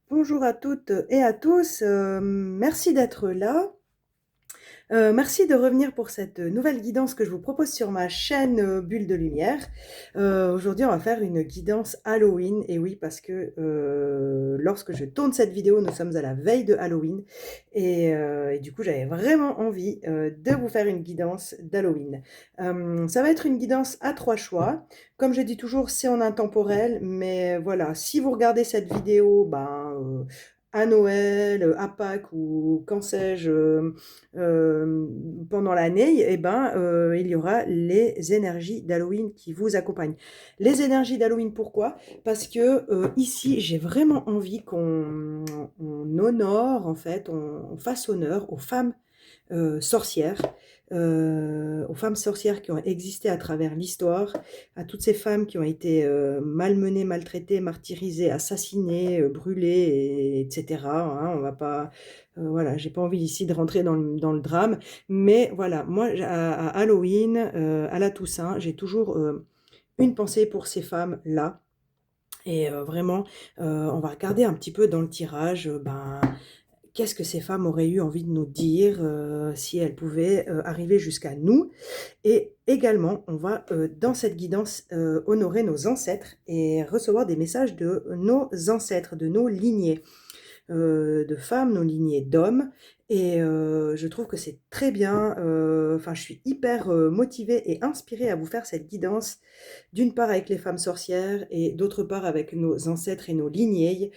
Bonjour à toutes et à tous, merci d'être là. Merci de revenir pour cette nouvelle guidance que je vous propose sur ma chaîne, Bulle de lumière. Aujourd'hui, on va faire une guidance Halloween et oui, parce que, lorsque je tourne cette vidéo, nous sommes à la veille de Halloween et du coup, j'avais vraiment envie, de vous faire une guidance d'Halloween. Ça va être une guidance à 3 choix. Comme je dis toujours, c'est en intemporel, mais voilà, si vous regardez cette vidéo, à Noël, à Pâques ou quand sais-je, euh, pendant l'année, il y aura les énergies d'Halloween qui vous accompagnent. Les énergies d'Halloween, pourquoi? Parce que ici, j'ai vraiment envie qu'on honore, en fait, on fasse honneur sorcières, aux femmes sorcières qui ont existé à travers l'histoire, à toutes ces femmes qui ont été malmenées, maltraitées, martyrisées, assassinées, brûlées, etc. Hein, on va pas, voilà, j'ai pas envie ici de rentrer dans le drame, mais voilà, moi à Halloween, à la Toussaint, j'ai toujours une pensée pour ces femmes-là. Et vraiment, on va regarder un petit peu dans le tirage, qu'est-ce que ces femmes auraient eu envie de nous dire si elles pouvaient arriver jusqu'à nous. Et également, on va dans cette guidance honorer nos ancêtres et recevoir des messages de nos ancêtres, de nos lignées de femmes, nos lignées d'hommes. Et je trouve que c'est très bien. Enfin, je suis hyper motivée et inspirée à vous faire cette guidance, d'une part avec les femmes sorcières et d'autre part avec nos ancêtres et nos lignées,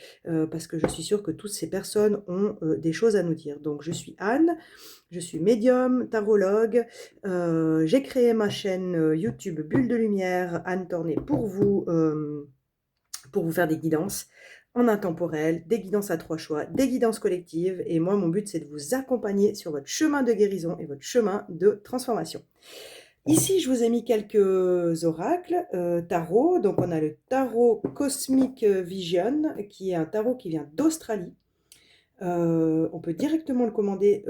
parce que je suis sûre que toutes ces personnes ont des choses à nous dire. Donc, je suis Anne, je suis médium, tarologue. J'ai créé ma chaîne YouTube Bulle de Lumière, Anne Torné, pour vous faire des guidances en intemporel, des guidances à 3 choix, des guidances collectives. Et moi, mon but, c'est de vous accompagner sur votre chemin de guérison et votre chemin de transformation. Ici, je vous ai mis quelques oracles tarot. Donc, on a le tarot Cosmic Vision, qui est un tarot qui vient d'Australie. On peut directement le commander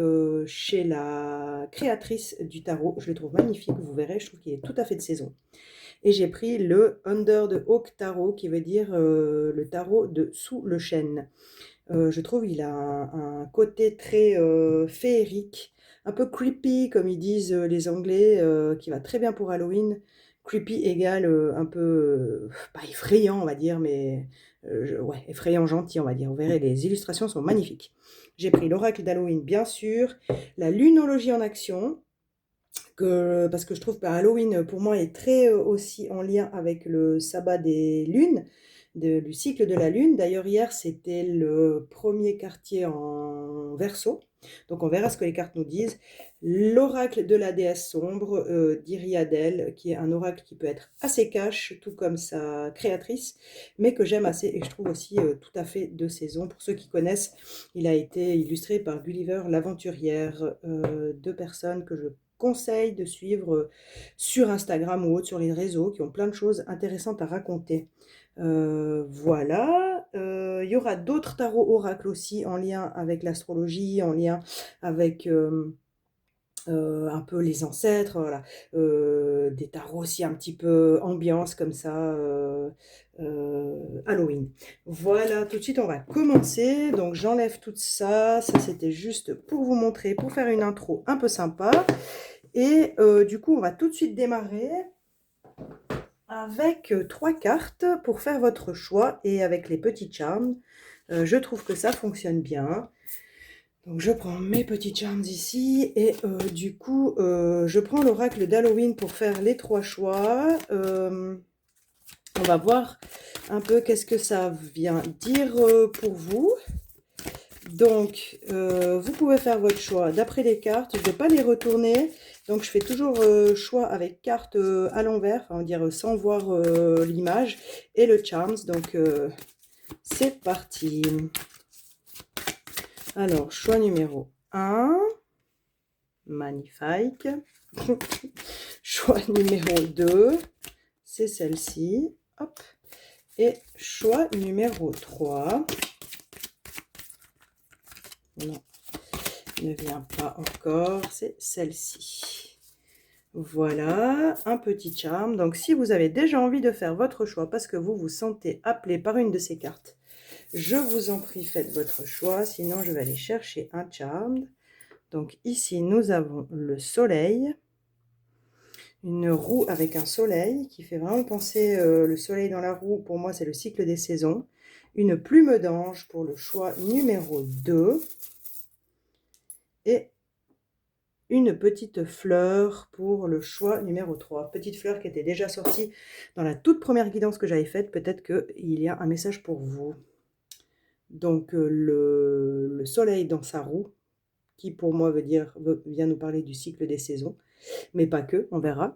chez la créatrice du tarot. Je le trouve magnifique, vous verrez, je trouve qu'il est tout à fait de saison. Et j'ai pris le Under the Oak Tarot, qui veut dire le tarot de sous le chêne. Je trouve il a un côté très féerique, un peu creepy, comme ils disent les Anglais, qui va très bien pour Halloween. Creepy égale un peu, pas effrayant, on va dire, mais ouais, effrayant gentil, on va dire. Vous verrez, les illustrations sont magnifiques. J'ai pris l'oracle d'Halloween, bien sûr, la lunologie en action, parce que je trouve que Halloween, pour moi, est très aussi en lien avec le sabbat des lunes, du cycle de la lune. D'ailleurs, hier, c'était le premier quartier en Verseau. Donc, on verra ce que les cartes nous disent. L'oracle de la déesse sombre, d'Iriadel, qui est un oracle qui peut être assez cash, tout comme sa créatrice, mais que j'aime assez et je trouve aussi tout à fait de saison. Pour ceux qui connaissent, il a été illustré par Gulliver l'aventurière, deux personnes que je conseille de suivre sur Instagram ou autre, sur les réseaux, qui ont plein de choses intéressantes à raconter. Voilà. Il y aura d'autres tarots oracles aussi en lien avec l'astrologie, en lien avec un peu les ancêtres, voilà. Des tarots aussi un petit peu ambiance comme ça, Halloween. Voilà, tout de suite on va commencer. Donc j'enlève tout ça. Ça c'était juste pour vous montrer, pour faire une intro un peu sympa. Et du coup, on va tout de suite démarrer avec 3 cartes pour faire votre choix et avec les petits charms. Je trouve que ça fonctionne bien. Donc je prends mes petits charms ici et du coup, je prends l'oracle d'Halloween pour faire les 3 choix. On va voir un peu qu'est-ce que ça vient dire pour vous. Donc, vous pouvez faire votre choix d'après les cartes. Je ne vais pas les retourner. Donc, je fais toujours choix avec carte à l'envers, enfin, on va dire sans voir l'image. Et le Charms. Donc, c'est parti. Alors, choix numéro 1. Magnifique. Choix numéro 2. C'est celle-ci. Hop. Et choix numéro 3. Non, ne vient pas encore, c'est celle-ci. Voilà, un petit charme. Donc, si vous avez déjà envie de faire votre choix parce que vous vous sentez appelé par une de ces cartes, Je vous en prie, faites votre choix, sinon je vais aller chercher un charm. Donc ici, nous avons le soleil, une roue avec un soleil qui fait vraiment penser le soleil dans la roue. Pour moi, c'est le cycle des saisons. Une plume d'ange pour le choix numéro 2. Et une petite fleur pour le choix numéro 3. Petite fleur qui était déjà sortie dans la toute première guidance que j'avais faite. Peut-être qu'il y a un message pour vous. Donc le soleil dans sa roue, qui pour moi vient nous parler du cycle des saisons, mais pas que, on verra.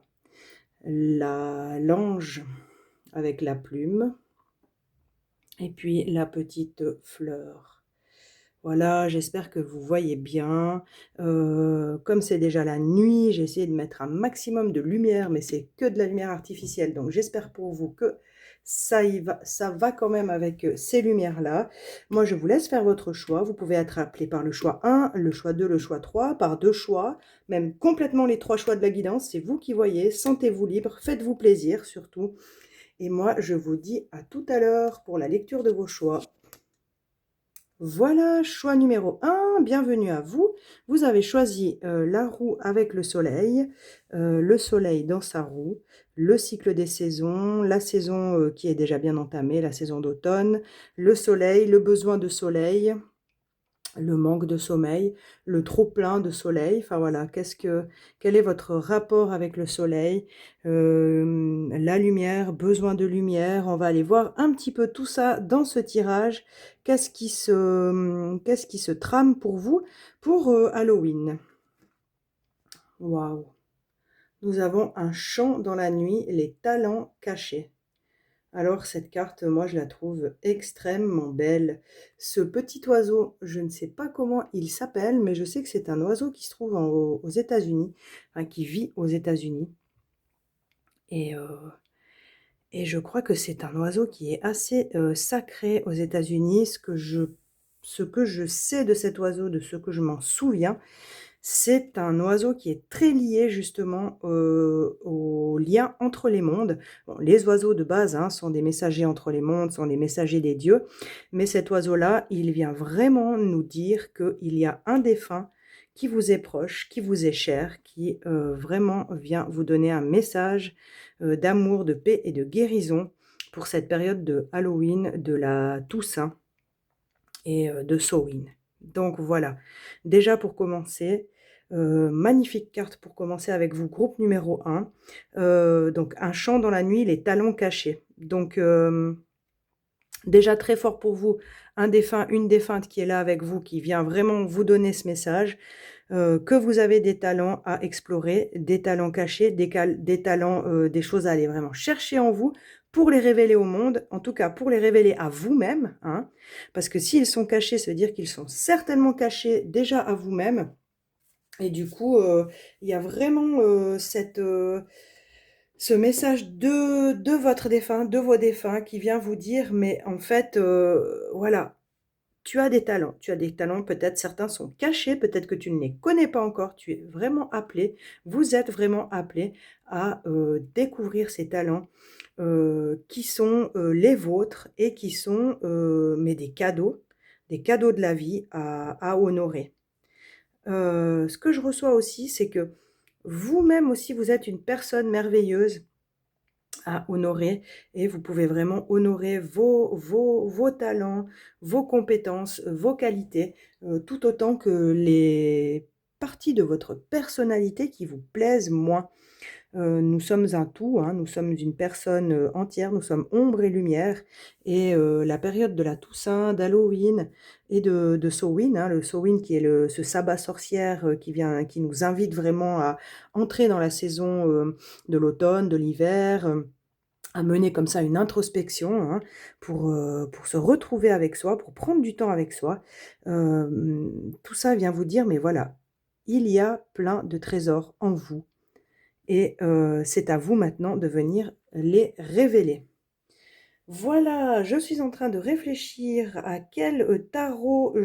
L'ange avec la plume, et puis la petite fleur. Voilà, j'espère que vous voyez bien. Comme c'est déjà la nuit, j'ai essayé de mettre un maximum de lumière, mais c'est que de la lumière artificielle. Donc j'espère pour vous que ça va quand même avec ces lumières-là. Moi, je vous laisse faire votre choix. Vous pouvez être appelé par le choix 1, le choix 2, le choix 3, par 2 choix, même complètement les 3 choix de la guidance. C'est vous qui voyez. Sentez-vous libre, faites-vous plaisir surtout. Et moi, je vous dis à tout à l'heure pour la lecture de vos choix. Voilà, choix numéro 1, bienvenue à vous. Vous avez choisi la roue avec le soleil dans sa roue, le cycle des saisons, la saison qui est déjà bien entamée, la saison d'automne, le soleil, le besoin de soleil, le manque de sommeil, le trop-plein de soleil. Enfin voilà, quel est votre rapport avec le soleil, la lumière, besoin de lumière. On va aller voir un petit peu tout ça dans ce tirage. Qu'est-ce qui se trame pour vous pour Halloween? Waouh! Nous avons un chant dans la nuit, les talents cachés. Alors cette carte, moi je la trouve extrêmement belle. Ce petit oiseau, je ne sais pas comment il s'appelle, mais je sais que c'est un oiseau qui se trouve aux États-Unis, enfin, qui vit aux États-Unis. Et je crois que c'est un oiseau qui est assez sacré aux États-Unis. Ce que je sais de cet oiseau, de ce que je m'en souviens, c'est un oiseau qui est très lié justement au lien entre les mondes. Bon, les oiseaux de base sont des messagers entre les mondes, sont des messagers des dieux, mais cet oiseau-là, il vient vraiment nous dire qu'il y a un défunt qui vous est proche, qui vous est cher, qui vraiment vient vous donner un message d'amour, de paix et de guérison pour cette période de Halloween, de la Toussaint et de Samhain. Donc voilà, déjà pour commencer, magnifique carte pour commencer avec vous, groupe numéro 1. Donc un chant dans la nuit, les talents cachés. Donc déjà très fort pour vous, un défunt, une défunte qui est là avec vous, qui vient vraiment vous donner ce message, que vous avez des talents à explorer, des talents cachés, des talents, des choses à aller vraiment chercher en vous pour les révéler au monde, en tout cas pour les révéler à vous-même, parce que s'ils sont cachés, ça veut dire qu'ils sont certainement cachés déjà à vous-même. Et du coup, il y a vraiment ce message de votre défunt, de vos défunts, qui vient vous dire, mais en fait, voilà, tu as des talents, peut-être certains sont cachés, peut-être que tu ne les connais pas encore, tu es vraiment appelé, vous êtes vraiment appelé à découvrir ces talents qui sont les vôtres et qui sont mais des cadeaux de la vie à honorer. Ce que je reçois aussi, c'est que vous-même aussi, vous êtes une personne merveilleuse à honorer et vous pouvez vraiment honorer vos talents, vos compétences, vos qualités, tout autant que les parties de votre personnalité qui vous plaisent moins. Nous sommes un tout, nous sommes une personne entière, nous sommes ombre et lumière. Et la période de la Toussaint, d'Halloween et de Samhain, le Samhain qui est ce sabbat sorcière qui nous invite vraiment à entrer dans la saison de l'automne, de l'hiver, à mener comme ça une introspection pour se retrouver avec soi, pour prendre du temps avec soi. Tout ça vient vous dire, mais voilà, il y a plein de trésors en vous. Et c'est à vous maintenant de venir les révéler. Voilà, je suis en train de réfléchir à quel tarot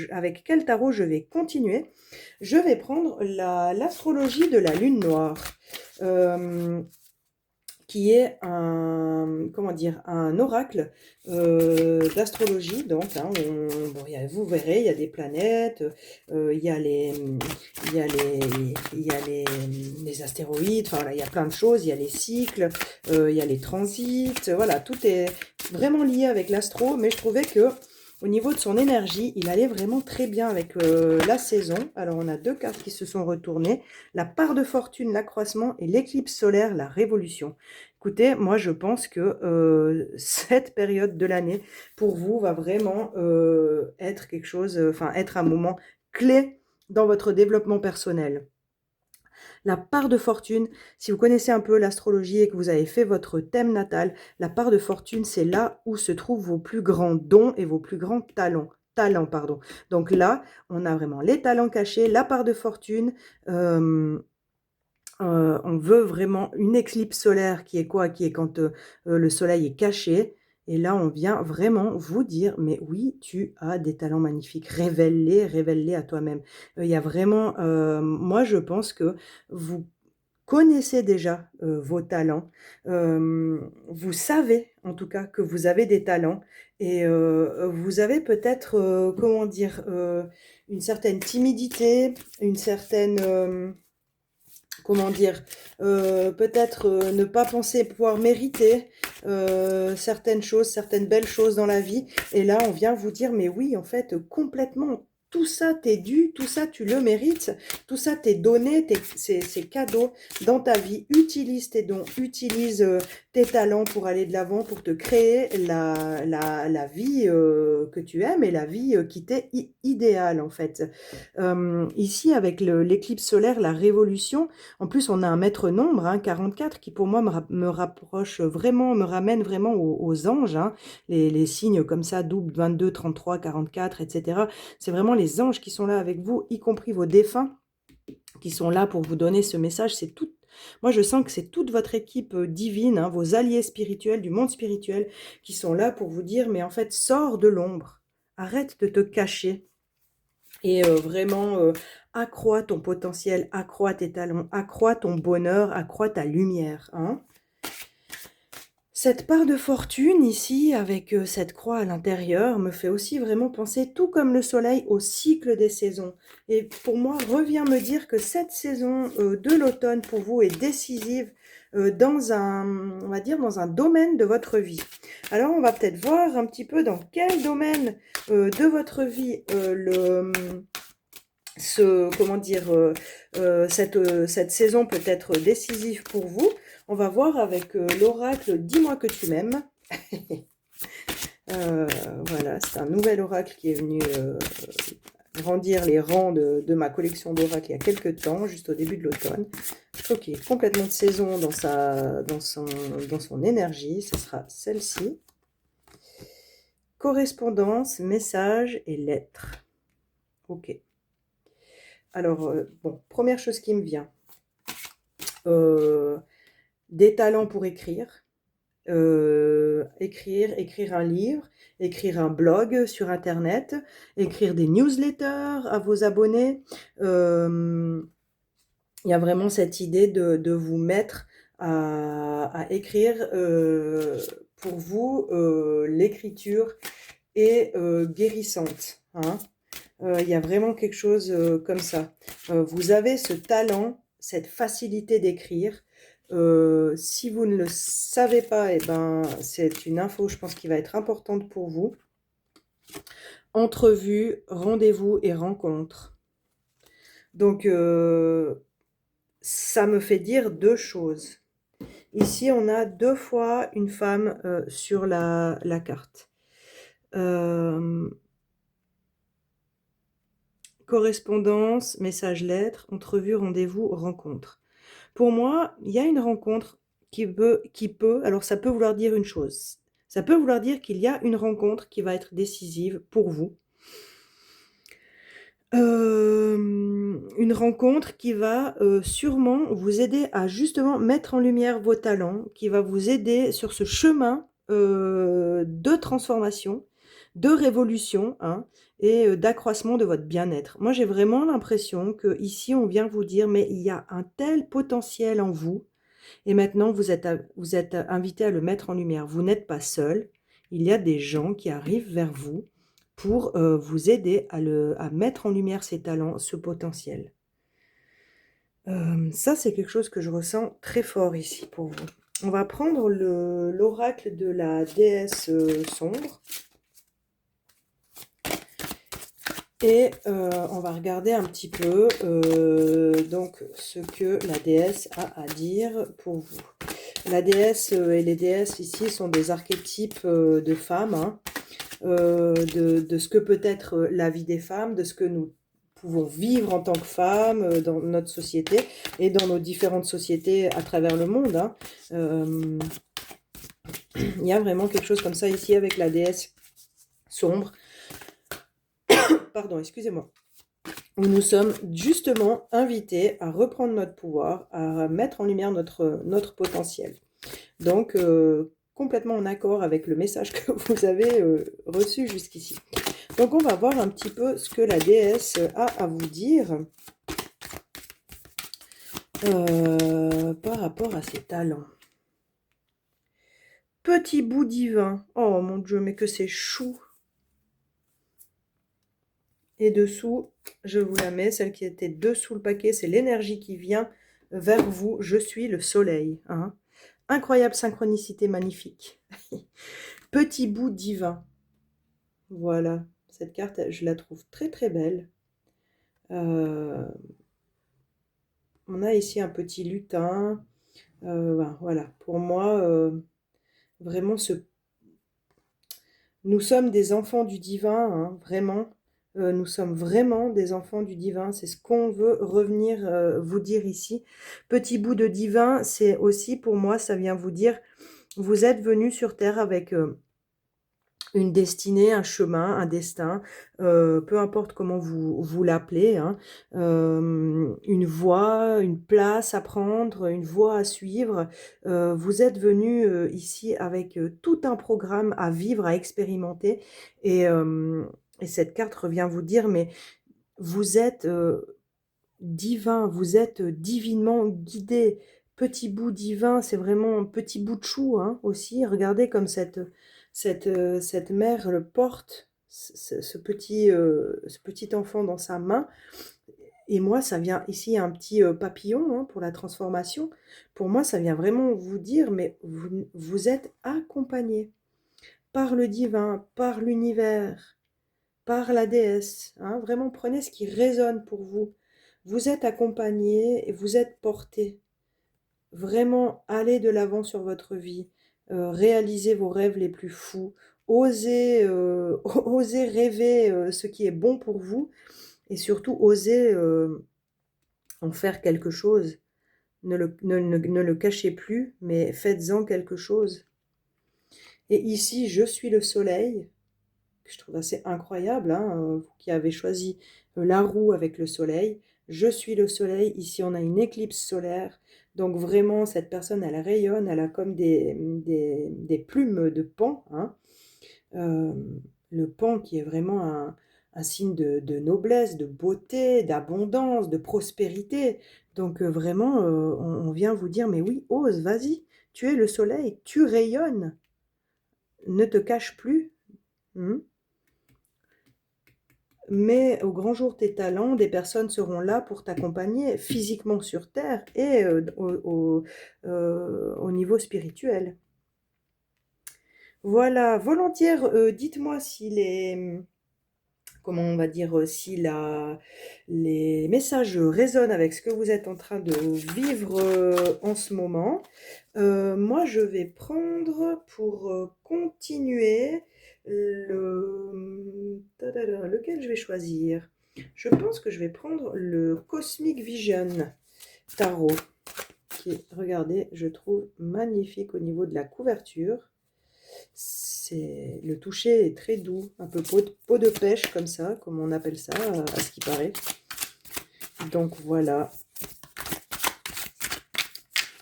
avec quel tarot je vais continuer. Je vais prendre l'astrologie de la lune noire. qui est un, comment dire, un oracle d'astrologie. Donc, hein, bon, vous verrez, il y a des planètes, il y a il y a il y a les astéroïdes, enfin voilà, il y a plein de choses, il y a les cycles, il y a les transits, voilà, tout est vraiment lié avec l'astro, mais je trouvais que au niveau de son énergie, il allait vraiment très bien avec la saison. Alors, on a deux cartes qui se sont retournées. La part de fortune, l'accroissement, et l'éclipse solaire, la révolution. Écoutez, moi, je pense que cette période de l'année, pour vous, va vraiment être quelque chose, enfin, être un moment clé dans votre développement personnel. La part de fortune, si vous connaissez un peu l'astrologie et que vous avez fait votre thème natal, la part de fortune, c'est là où se trouvent vos plus grands dons et vos plus grands talents. Pardon. Donc là, on a vraiment les talents cachés, la part de fortune. On veut vraiment une éclipse solaire qui est quoi? Qui est quand le soleil est caché. Et là, on vient vraiment vous dire, mais oui, tu as des talents magnifiques. Révèle-les, révèle-les à toi-même. Il y a vraiment, moi, je pense que vous connaissez déjà vos talents. Vous savez, en tout cas, que vous avez des talents. Et vous avez peut-être, comment dire, une certaine timidité, une certaine... comment dire, peut-être ne pas penser pouvoir mériter certaines choses, certaines belles choses dans la vie. Et là, on vient vous dire, mais oui, en fait, complètement, tout ça t'est dû, tout ça tu le mérites, tout ça t'est donné, c'est cadeau dans ta vie. Utilise tes dons, utilise tes talents pour aller de l'avant, pour te créer la vie que tu aimes et la vie qui t'est idéale, en fait. Ici, avec l'éclipse solaire, la révolution, en plus, on a un maître nombre, hein, 44, qui pour moi me rapproche vraiment, me ramène vraiment aux anges, hein, les signes comme ça, double, 22, 33, 44, etc. C'est vraiment les anges qui sont là avec vous, y compris vos défunts, qui sont là pour vous donner ce message. C'est tout. Moi, je sens que c'est toute votre équipe divine, hein, vos alliés spirituels, du monde spirituel, qui sont là pour vous dire, mais en fait, sors de l'ombre, arrête de te cacher. Et vraiment, accroît ton potentiel, accroît tes talents, accroît ton bonheur, accroît ta lumière. Hein. Cette part de fortune ici, avec cette croix à l'intérieur, me fait aussi vraiment penser, tout comme le soleil, au cycle des saisons. Et pour moi, revient me dire que cette saison de l'automne, pour vous, est décisive dans un, on va dire, dans un domaine de votre vie. Alors, on va peut-être voir un petit peu dans quel domaine de votre vie comment dire, cette saison peut être décisive pour vous. On va voir avec l'oracle Dis-moi que tu m'aimes. Voilà, c'est un nouvel oracle qui est venu grandir les rangs de ma collection d'oracles il y a quelques temps, juste au début de l'automne. Je trouve qu'il est complètement de saison dans son énergie. Ce sera celle-ci. Correspondance, message et lettres. Ok. Alors, bon, première chose qui me vient. Des talents pour écrire. Écrire un livre, écrire un blog sur Internet, écrire des newsletters à vos abonnés. Il y a vraiment cette idée de vous mettre à écrire. Pour vous, l'écriture est guérissante. Hein. Il y a vraiment quelque chose comme ça. Vous avez ce talent, cette facilité d'écrire. Si vous ne le savez pas, eh ben, c'est une info, je pense, qui va être importante pour vous. Entrevue, rendez-vous et rencontre. Donc, ça me fait dire deux choses. Ici, on a deux fois une femme sur la carte. Correspondance, message, lettre, entrevue, rendez-vous, rencontre. Pour moi, il y a une rencontre qui peut, alors ça peut vouloir dire une chose. Ça peut vouloir dire qu'il y a une rencontre qui va être décisive pour vous. Une rencontre qui va sûrement vous aider à justement mettre en lumière vos talents, qui va vous aider sur ce chemin de transformation, de révolution, hein, et d'accroissement de votre bien-être. Moi, j'ai vraiment l'impression que ici, on vient vous dire, mais il y a un tel potentiel en vous, Et maintenant, vous êtes invité à le mettre en lumière. Vous n'êtes pas seul. Il y a des gens qui arrivent vers vous pour vous aider à mettre en lumière ces talents, ce potentiel. Ça, c'est quelque chose que je ressens très fort ici pour vous. On va prendre l'oracle de la déesse sombre. Et on va regarder un petit peu donc ce que la déesse a à dire pour vous. La déesse et les déesses ici sont des archétypes de femmes, hein, de ce que peut être la vie des femmes, de ce que nous pouvons vivre en tant que femmes dans notre société et dans nos différentes sociétés à travers le monde. Hein. Il y a vraiment quelque chose comme ça ici avec la déesse sombre. Pardon, excusez-moi. Où nous sommes justement invités à reprendre notre pouvoir, à mettre en lumière notre potentiel. Donc, complètement en accord avec le message que vous avez reçu jusqu'ici. Donc, on va voir un petit peu ce que la déesse a à vous dire par rapport à ses talents. Petit bout divin. Oh mon Dieu, mais que c'est chou! Et dessous, je vous la mets, celle qui était dessous le paquet, c'est l'énergie qui vient vers vous. Je suis le soleil. Hein. Incroyable synchronicité magnifique. Petit bout divin. Voilà, cette carte, je la trouve très très belle. On a ici un petit lutin. Voilà, pour moi, vraiment, nous sommes des enfants du divin, hein, vraiment. Nous sommes vraiment des enfants du divin, c'est ce qu'on veut revenir vous dire ici. Petit bout de divin, c'est aussi pour moi, ça vient vous dire, vous êtes venus sur Terre avec une destinée, un chemin, un destin, peu importe comment vous l'appelez, hein, une voie, une place à prendre, une voie à suivre. Vous êtes venus ici avec tout un programme à vivre, à expérimenter, et cette carte revient vous dire, mais vous êtes divin, vous êtes divinement guidé. Petit bout divin, c'est vraiment un petit bout de chou hein, aussi. Regardez comme cette mère le porte, ce petit enfant dans sa main. Et moi, ça vient ici un petit papillon hein, pour la transformation. Pour moi, ça vient vraiment vous dire, mais vous êtes accompagné par le divin, par l'univers, par la déesse. Hein. Vraiment, prenez ce qui résonne pour vous. Vous êtes accompagné et vous êtes porté. Vraiment, allez de l'avant sur votre vie. Réalisez vos rêves les plus fous. Osez, osez rêver ce qui est bon pour vous. Et surtout, osez en faire quelque chose. Ne le cachez plus, mais faites-en quelque chose. Et ici, je suis le soleil. Que je trouve assez incroyable, hein, vous qui avez choisi la roue avec le soleil. Je suis le soleil, ici on a une éclipse solaire, donc vraiment cette personne elle rayonne, elle a comme des plumes de paon, hein. Le paon qui est vraiment un signe de noblesse, de beauté, d'abondance, de prospérité, donc vraiment on vient vous dire mais oui, ose, vas-y, tu es le soleil, tu rayonnes, ne te cache plus. Mais au grand jour tes talents, des personnes seront là pour t'accompagner physiquement sur Terre et au niveau spirituel. Voilà, volontiers, dites-moi si comment on va dire, si les messages résonnent avec ce que vous êtes en train de vivre en ce moment. Moi, je vais prendre pour continuer lequel je vais choisir. Je pense que je vais prendre le Cosmic Vision Tarot, qui, regardez, je trouve magnifique au niveau de la couverture. Le toucher est très doux, un peu peau de pêche comme ça, comme on appelle ça, à ce qui paraît. Donc voilà,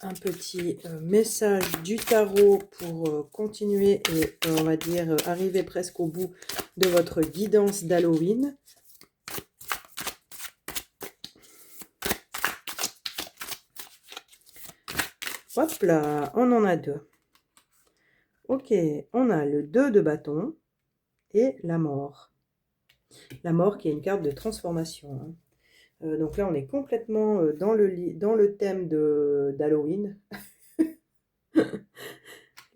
un petit message du tarot pour continuer et on va dire arriver presque au bout de votre guidance d'Halloween. Hop là, on en a deux. Ok, on a le 2 de bâton et la mort. La mort qui est une carte de transformation, hein. Donc là, on est complètement dans le thème d'Halloween.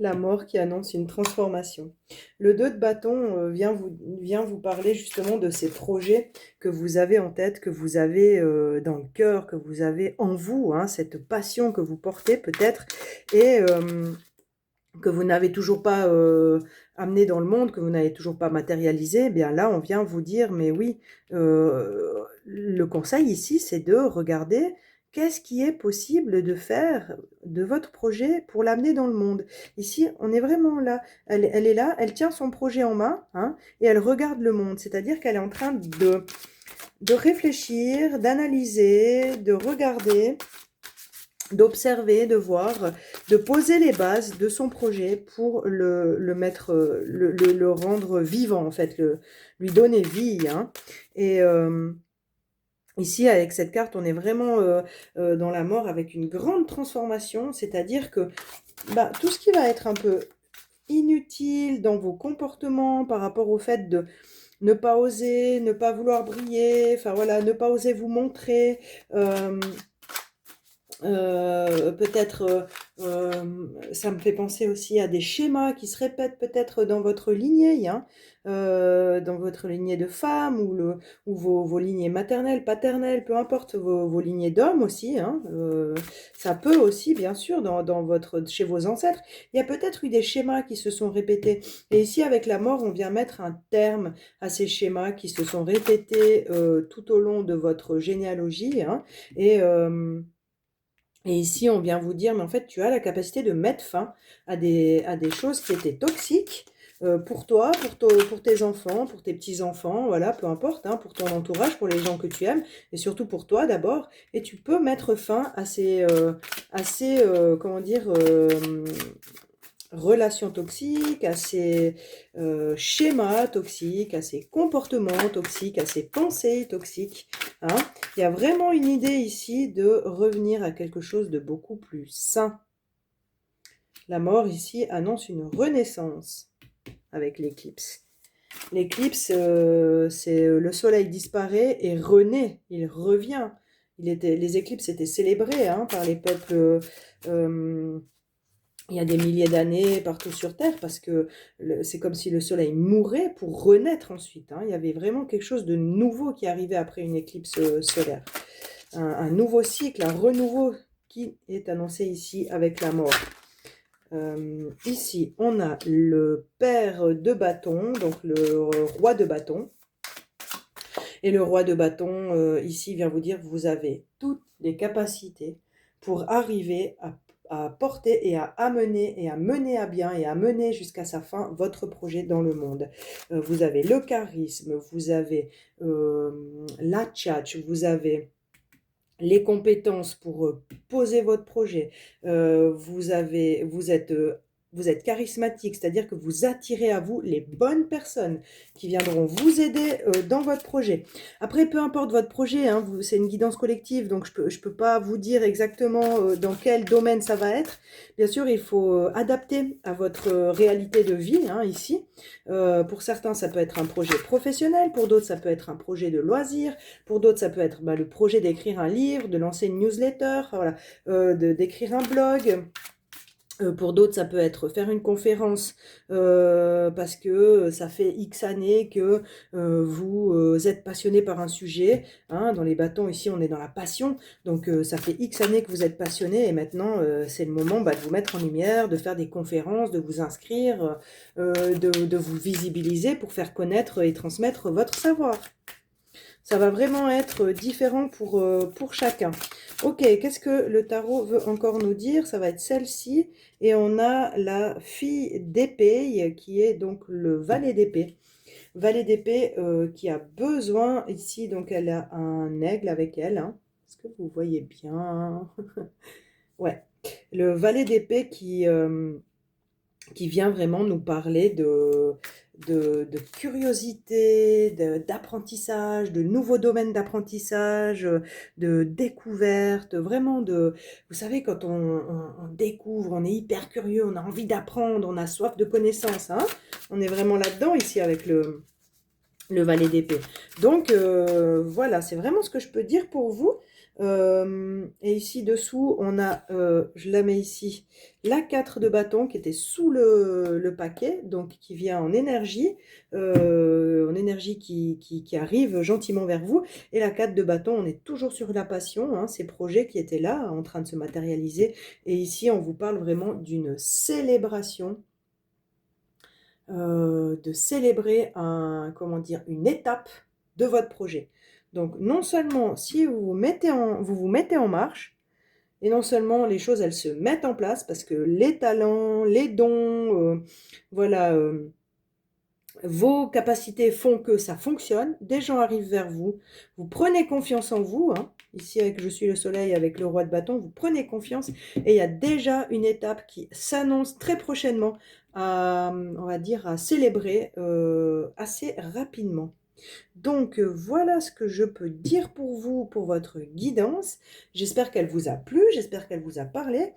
La mort qui annonce une transformation. Le 2 de bâton vient vous parler justement de ces projets que vous avez en tête, que vous avez dans le cœur, que vous avez en vous, hein, cette passion que vous portez peut-être, et que vous n'avez toujours pas amené dans le monde, que vous n'avez toujours pas matérialisé. Eh bien là, on vient vous dire, mais oui, le conseil ici, c'est de regarder qu'est-ce qui est possible de faire de votre projet pour l'amener dans le monde. Ici, on est vraiment là. Elle est là, elle tient son projet en main, hein, et elle regarde le monde. C'est-à-dire qu'elle est en train de réfléchir, d'analyser, de regarder, d'observer, de voir, de poser les bases de son projet pour le mettre, le rendre vivant, en fait, lui donner vie, hein. Et ici, avec cette carte, on est vraiment dans la mort avec une grande transformation, c'est-à-dire que bah, tout ce qui va être un peu inutile dans vos comportements par rapport au fait de ne pas oser, ne pas vouloir briller, enfin voilà, ne pas oser vous montrer, peut-être, ça me fait penser aussi à des schémas qui se répètent peut-être dans votre lignée, hein, dans votre lignée de femme ou vos lignées maternelles, paternelles, peu importe, vos lignées d'hommes aussi, hein, ça peut aussi, bien sûr, chez vos ancêtres, il y a peut-être eu des schémas qui se sont répétés. Et ici, avec la mort, on vient mettre un terme à ces schémas qui se sont répétés tout au long de votre généalogie, hein, et... Et ici, on vient vous dire, mais en fait, tu as la capacité de mettre fin à des choses qui étaient toxiques pour toi, pour tes enfants, pour tes petits-enfants, voilà, peu importe, hein, pour ton entourage, pour les gens que tu aimes, et surtout pour toi d'abord. Et tu peux mettre fin comment dire, relations toxiques, à ces schémas toxiques, à ces comportements toxiques, à ces pensées toxiques, hein. Il y a vraiment une idée ici de revenir à quelque chose de beaucoup plus sain. La mort ici annonce une renaissance avec l'éclipse. L'éclipse, c'est le soleil disparaît et renaît, il revient. Les éclipses étaient célébrées, hein, par les peuples il y a des milliers d'années partout sur Terre, parce que c'est comme si le soleil mourait pour renaître ensuite, hein. Il y avait vraiment quelque chose de nouveau qui arrivait après une éclipse solaire. Un nouveau cycle, un renouveau qui est annoncé ici avec la mort. Ici, on a le père de bâton, donc le roi de bâton. Et le roi de bâton, ici, vient vous dire, vous avez toutes les capacités pour arriver à porter et à amener et à mener à bien et à mener jusqu'à sa fin votre projet dans le monde. Vous avez le charisme, vous avez la tchatch, vous avez les compétences pour poser votre projet, vous êtes charismatique, c'est-à-dire que vous attirez à vous les bonnes personnes qui viendront vous aider dans votre projet. Après, peu importe votre projet, hein, c'est une guidance collective, donc je peux pas vous dire exactement dans quel domaine ça va être. Bien sûr, il faut adapter à votre réalité de vie, hein, ici. Pour certains, ça peut être un projet professionnel, pour d'autres, ça peut être un projet de loisir, pour d'autres, ça peut être le projet d'écrire un livre, de lancer une newsletter, voilà, d'écrire un blog. Pour d'autres, ça peut être faire une conférence parce que ça fait X années que vous êtes passionné par un sujet, hein. Dans les bâtons, ici, on est dans la passion. Donc, ça fait X années que vous êtes passionné et maintenant, c'est le moment de vous mettre en lumière, de faire des conférences, de vous inscrire, de vous visibiliser pour faire connaître et transmettre votre savoir. Ça va vraiment être différent pour chacun. Ok, qu'est-ce que le tarot veut encore nous dire? Ça va être celle-ci. Et on a la fille d'épée, qui est donc le valet d'épée. Valet d'épée qui a besoin, ici, donc elle a un aigle avec elle, hein. Est-ce que vous voyez bien? Ouais. Le valet d'épée qui vient vraiment nous parler de curiosité, d'apprentissage, de nouveaux domaines d'apprentissage, de découverte, vraiment de... Vous savez, quand on découvre, on est hyper curieux, on a envie d'apprendre, on a soif de connaissances, hein. On est vraiment là-dedans ici avec le valet d'épée. Donc voilà, c'est vraiment ce que je peux dire pour vous. Et ici dessous, on a, je la mets ici, la 4 de bâton qui était sous le paquet, donc qui vient en énergie qui arrive gentiment vers vous. Et la 4 de bâton, on est toujours sur la passion, hein, ces projets qui étaient là, en train de se matérialiser. Et ici, on vous parle vraiment d'une célébration, de célébrer comment dire, une étape de votre projet. Donc non seulement si vous vous mettez en marche, et non seulement les choses elles se mettent en place parce que les talents, les dons, voilà, vos capacités font que ça fonctionne, des gens arrivent vers vous, vous prenez confiance en vous, hein. Ici avec Je suis le soleil, avec le roi de bâton, vous prenez confiance et il y a déjà une étape qui s'annonce très prochainement on va dire, à célébrer assez rapidement. Donc voilà ce que je peux dire pour vous, pour votre guidance. J'espère qu'elle vous a plu, j'espère qu'elle vous a parlé.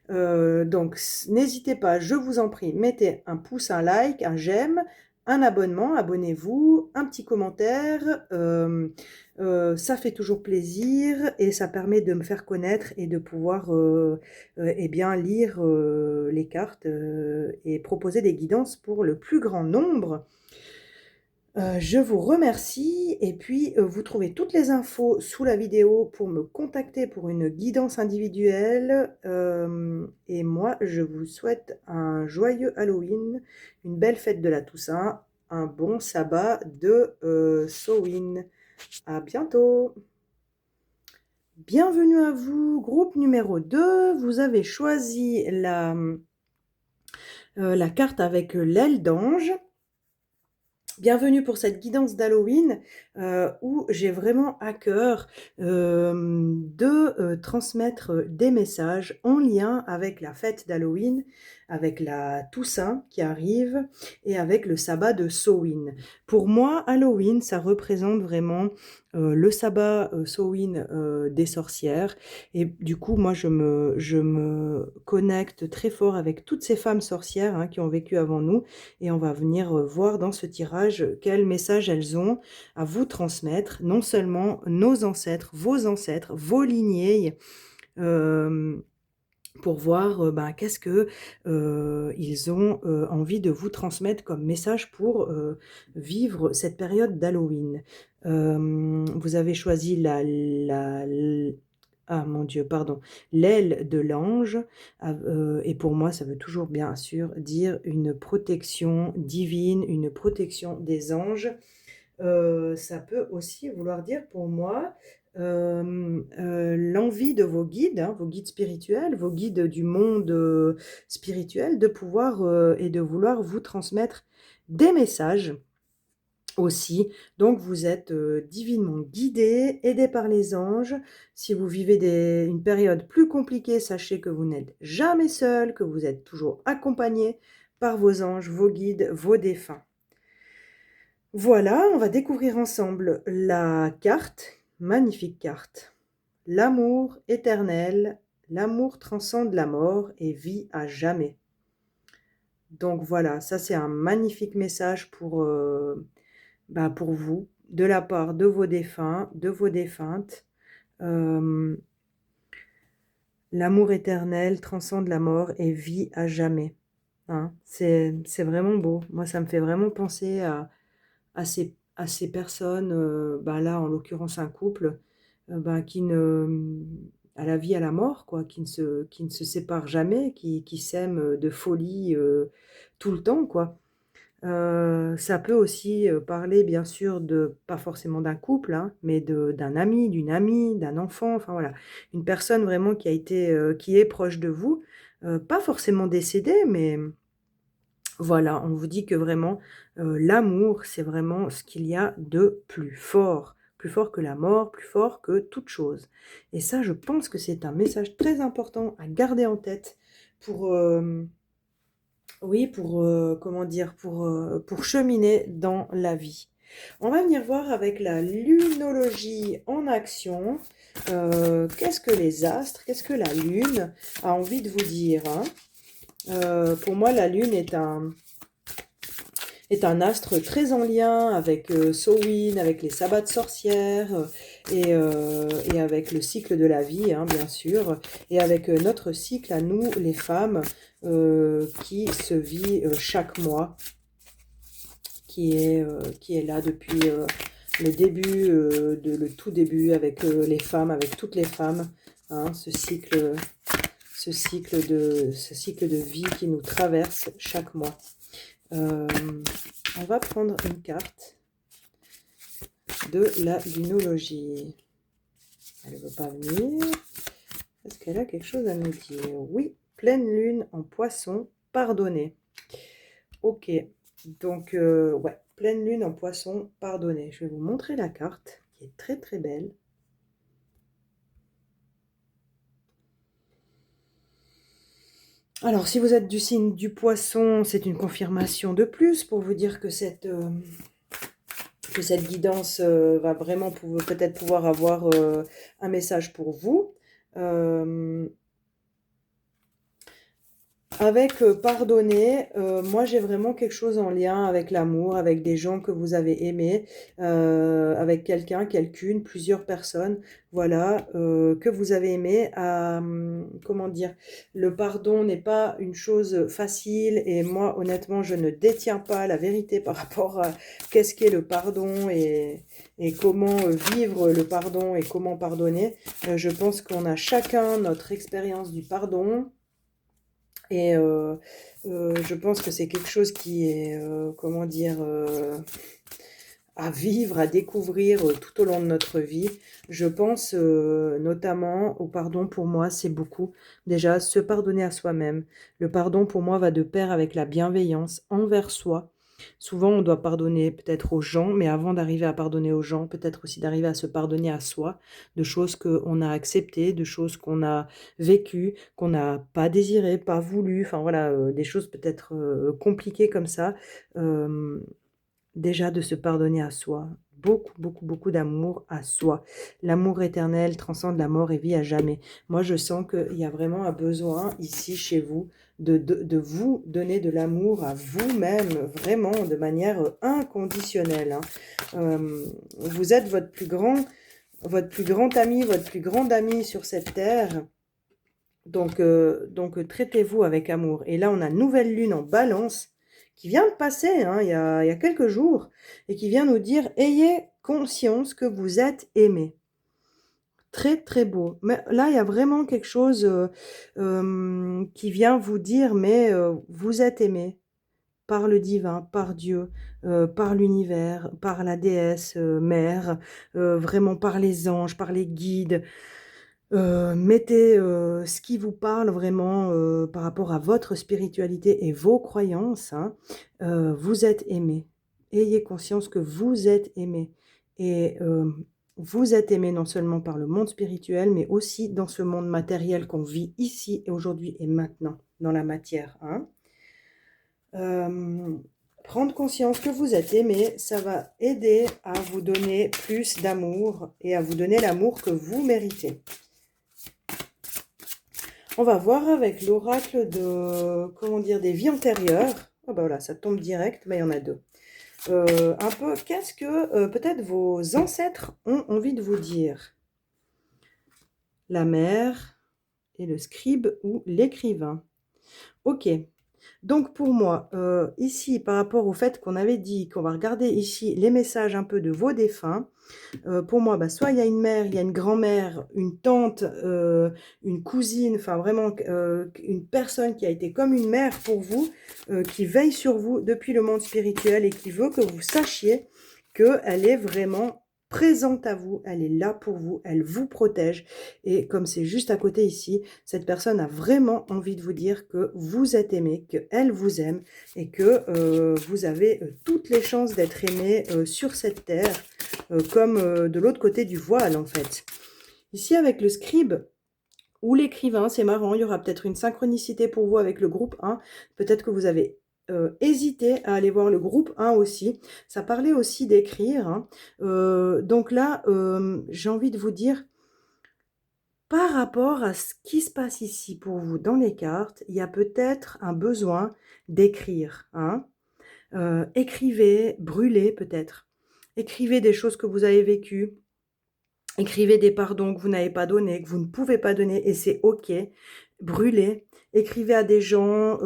Donc n'hésitez pas, je vous en prie, mettez un pouce, un like, un j'aime, un abonnement, abonnez-vous, un petit commentaire, ça fait toujours plaisir et ça permet de me faire connaître et de pouvoir eh bien, lire les cartes et proposer des guidances pour le plus grand nombre. Je vous remercie et puis vous trouvez toutes les infos sous la vidéo pour me contacter pour une guidance individuelle. Et moi, je vous souhaite un joyeux Halloween, une belle fête de la Toussaint, un bon sabbat de Samhain. À bientôt! Bienvenue à vous, groupe numéro 2. Vous avez choisi la carte avec l'aile d'ange. Bienvenue pour cette guidance d'Halloween où j'ai vraiment à cœur de transmettre des messages en lien avec la fête d'Halloween, avec la Toussaint qui arrive et avec le sabbat de Samhain. Pour moi, Halloween, ça représente vraiment le sabbat Samhain des sorcières. Et du coup, moi, je me connecte très fort avec toutes ces femmes sorcières, hein, qui ont vécu avant nous. Et on va venir voir dans ce tirage quel message elles ont à vous transmettre, non seulement nos ancêtres, vos lignées, pour voir ben, qu'est-ce que ils ont envie de vous transmettre comme message pour vivre cette période d'Halloween. Vous avez choisi ah mon Dieu, pardon, l'aile de l'ange, et pour moi ça veut toujours bien sûr dire une protection divine, une protection des anges. Ça peut aussi vouloir dire pour moi l'envie de vos guides, hein, vos guides spirituels, vos guides du monde spirituel, de pouvoir et de vouloir vous transmettre des messages aussi. Donc vous êtes divinement guidés, aidés par les anges. Si vous vivez une période plus compliquée, sachez que vous n'êtes jamais seul, que vous êtes toujours accompagné par vos anges, vos guides, vos défunts. Voilà, on va découvrir ensemble la carte, magnifique carte. L'amour éternel, l'amour transcende la mort et vit à jamais. Donc voilà, ça c'est un magnifique message pour vous, de la part de vos défunts, de vos défuntes. L'amour éternel transcende la mort et vit à jamais. Hein, c'est vraiment beau. Moi, ça me fait vraiment penser à ces personnes, là, en l'occurrence un couple, à la vie, à la mort, quoi, qui ne se séparent jamais, qui s'aiment de folie tout le temps, quoi. Ça peut aussi parler, bien sûr, pas forcément d'un couple, hein, mais d'un ami, d'une amie, d'un enfant, enfin voilà, une personne vraiment qui est proche de vous, pas forcément décédée, mais voilà, on vous dit que vraiment, l'amour, c'est vraiment ce qu'il y a de plus fort que la mort, plus fort que toute chose. Et ça, je pense que c'est un message très important à garder en tête pour Oui, pour, comment dire? Pour cheminer dans la vie. On va venir voir avec la lunologie en action, qu'est-ce que les astres, qu'est-ce que la lune a envie de vous dire, hein? Pour moi, la lune est un astre très en lien avec Samhain, avec les sabbats de sorcières et avec le cycle de la vie, hein, bien sûr, et avec notre cycle à nous, les femmes, qui se vit chaque mois, qui est là depuis le début, le tout début, avec les femmes, avec toutes les femmes, hein, ce cycle de vie qui nous traverse chaque mois. On va prendre une carte de la lunologie. Elle ne veut pas venir. Est-ce qu'elle a quelque chose à nous dire? Oui, pleine lune en poisson, pardonnez. Ok, donc ouais, pleine lune en poisson, pardonnez. Je vais vous montrer la carte qui est très très belle. Alors, si vous êtes du signe du poisson, c'est une confirmation de plus pour vous dire que cette guidance va vraiment peut-être pouvoir avoir un message pour vous. Avec pardonner, moi j'ai vraiment quelque chose en lien avec l'amour, avec des gens que vous avez aimés, avec quelqu'un, quelqu'une, plusieurs personnes, voilà, que vous avez aimé. Comment dire, le pardon n'est pas une chose facile et moi honnêtement je ne détiens pas la vérité par rapport à qu'est-ce qu'est le pardon et comment vivre le pardon et comment pardonner. Je pense qu'on a chacun notre expérience du pardon. Et je pense que c'est quelque chose qui est, comment dire, à vivre, à découvrir tout au long de notre vie. Je pense notamment au pardon, pour moi, c'est beaucoup. Déjà, se pardonner à soi-même. Le pardon, pour moi, va de pair avec la bienveillance envers soi. Souvent, on doit pardonner peut-être aux gens, mais avant d'arriver à pardonner aux gens, peut-être aussi d'arriver à se pardonner à soi, de choses qu'on a acceptées, de choses qu'on a vécues, qu'on n'a pas désirées, pas voulues, enfin voilà, des choses peut-être compliquées comme ça. Euh, Déjà de se pardonner à soi. Beaucoup, beaucoup, beaucoup d'amour à soi. L'amour éternel transcende la mort et vit à jamais. Moi, je sens qu'il y a vraiment un besoin ici, chez vous, de vous donner de l'amour à vous-même, vraiment, de manière inconditionnelle, hein. Vous êtes votre plus grand ami, votre plus grande amie sur cette terre. Donc traitez-vous avec amour. Et là, on a nouvelle lune en balance qui vient de passer, hein, il y a quelques jours, et qui vient nous dire, ayez conscience que vous êtes aimé. Très, très beau. Mais là, il y a vraiment quelque chose qui vient vous dire, mais vous êtes aimé par le divin, par Dieu, par l'univers, par la déesse mère, vraiment par les anges, par les guides. Mettez ce qui vous parle vraiment par rapport à votre spiritualité et vos croyances, hein. Vous êtes aimé. Ayez conscience que vous êtes aimé. Et vous êtes aimé non seulement par le monde spirituel, mais aussi dans ce monde matériel qu'on vit ici et aujourd'hui et maintenant, dans la matière, hein. Euh, Prendre conscience que vous êtes aimé, ça va aider à vous donner plus d'amour et à vous donner l'amour que vous méritez. On va voir avec l'oracle de, comment dire, des vies antérieures. Oh bah voilà, ça tombe direct, mais il y en a deux. Un peu, qu'est-ce que peut-être vos ancêtres ont envie de vous dire? La mère et le scribe ou l'écrivain. Ok. Donc pour moi, ici, par rapport au fait qu'on avait dit qu'on va regarder ici les messages un peu de vos défunts, pour moi, bah, soit il y a une mère, il y a une grand-mère, une tante, une cousine, enfin vraiment une personne qui a été comme une mère pour vous, qui veille sur vous depuis le monde spirituel et qui veut que vous sachiez qu'elle est vraiment présente à vous, elle est là pour vous, elle vous protège. Et comme c'est juste à côté ici, cette personne a vraiment envie de vous dire que vous êtes aimé, qu'elle vous aime et que vous avez toutes les chances d'être aimé sur cette terre, comme de l'autre côté du voile en fait. Ici avec le scribe, ou l'écrivain, c'est marrant, il y aura peut-être une synchronicité pour vous avec le groupe 1. Peut-être que vous avez hésité à aller voir le groupe 1 aussi. Ça parlait aussi d'écrire, hein. Donc là, j'ai envie de vous dire, par rapport à ce qui se passe ici pour vous dans les cartes, il y a peut-être un besoin d'écrire, hein. Écrivez, brûlez peut-être. Écrivez des choses que vous avez vécues. Écrivez des pardons que vous n'avez pas donnés, que vous ne pouvez pas donner, et c'est OK. Brûlez. Écrivez à des gens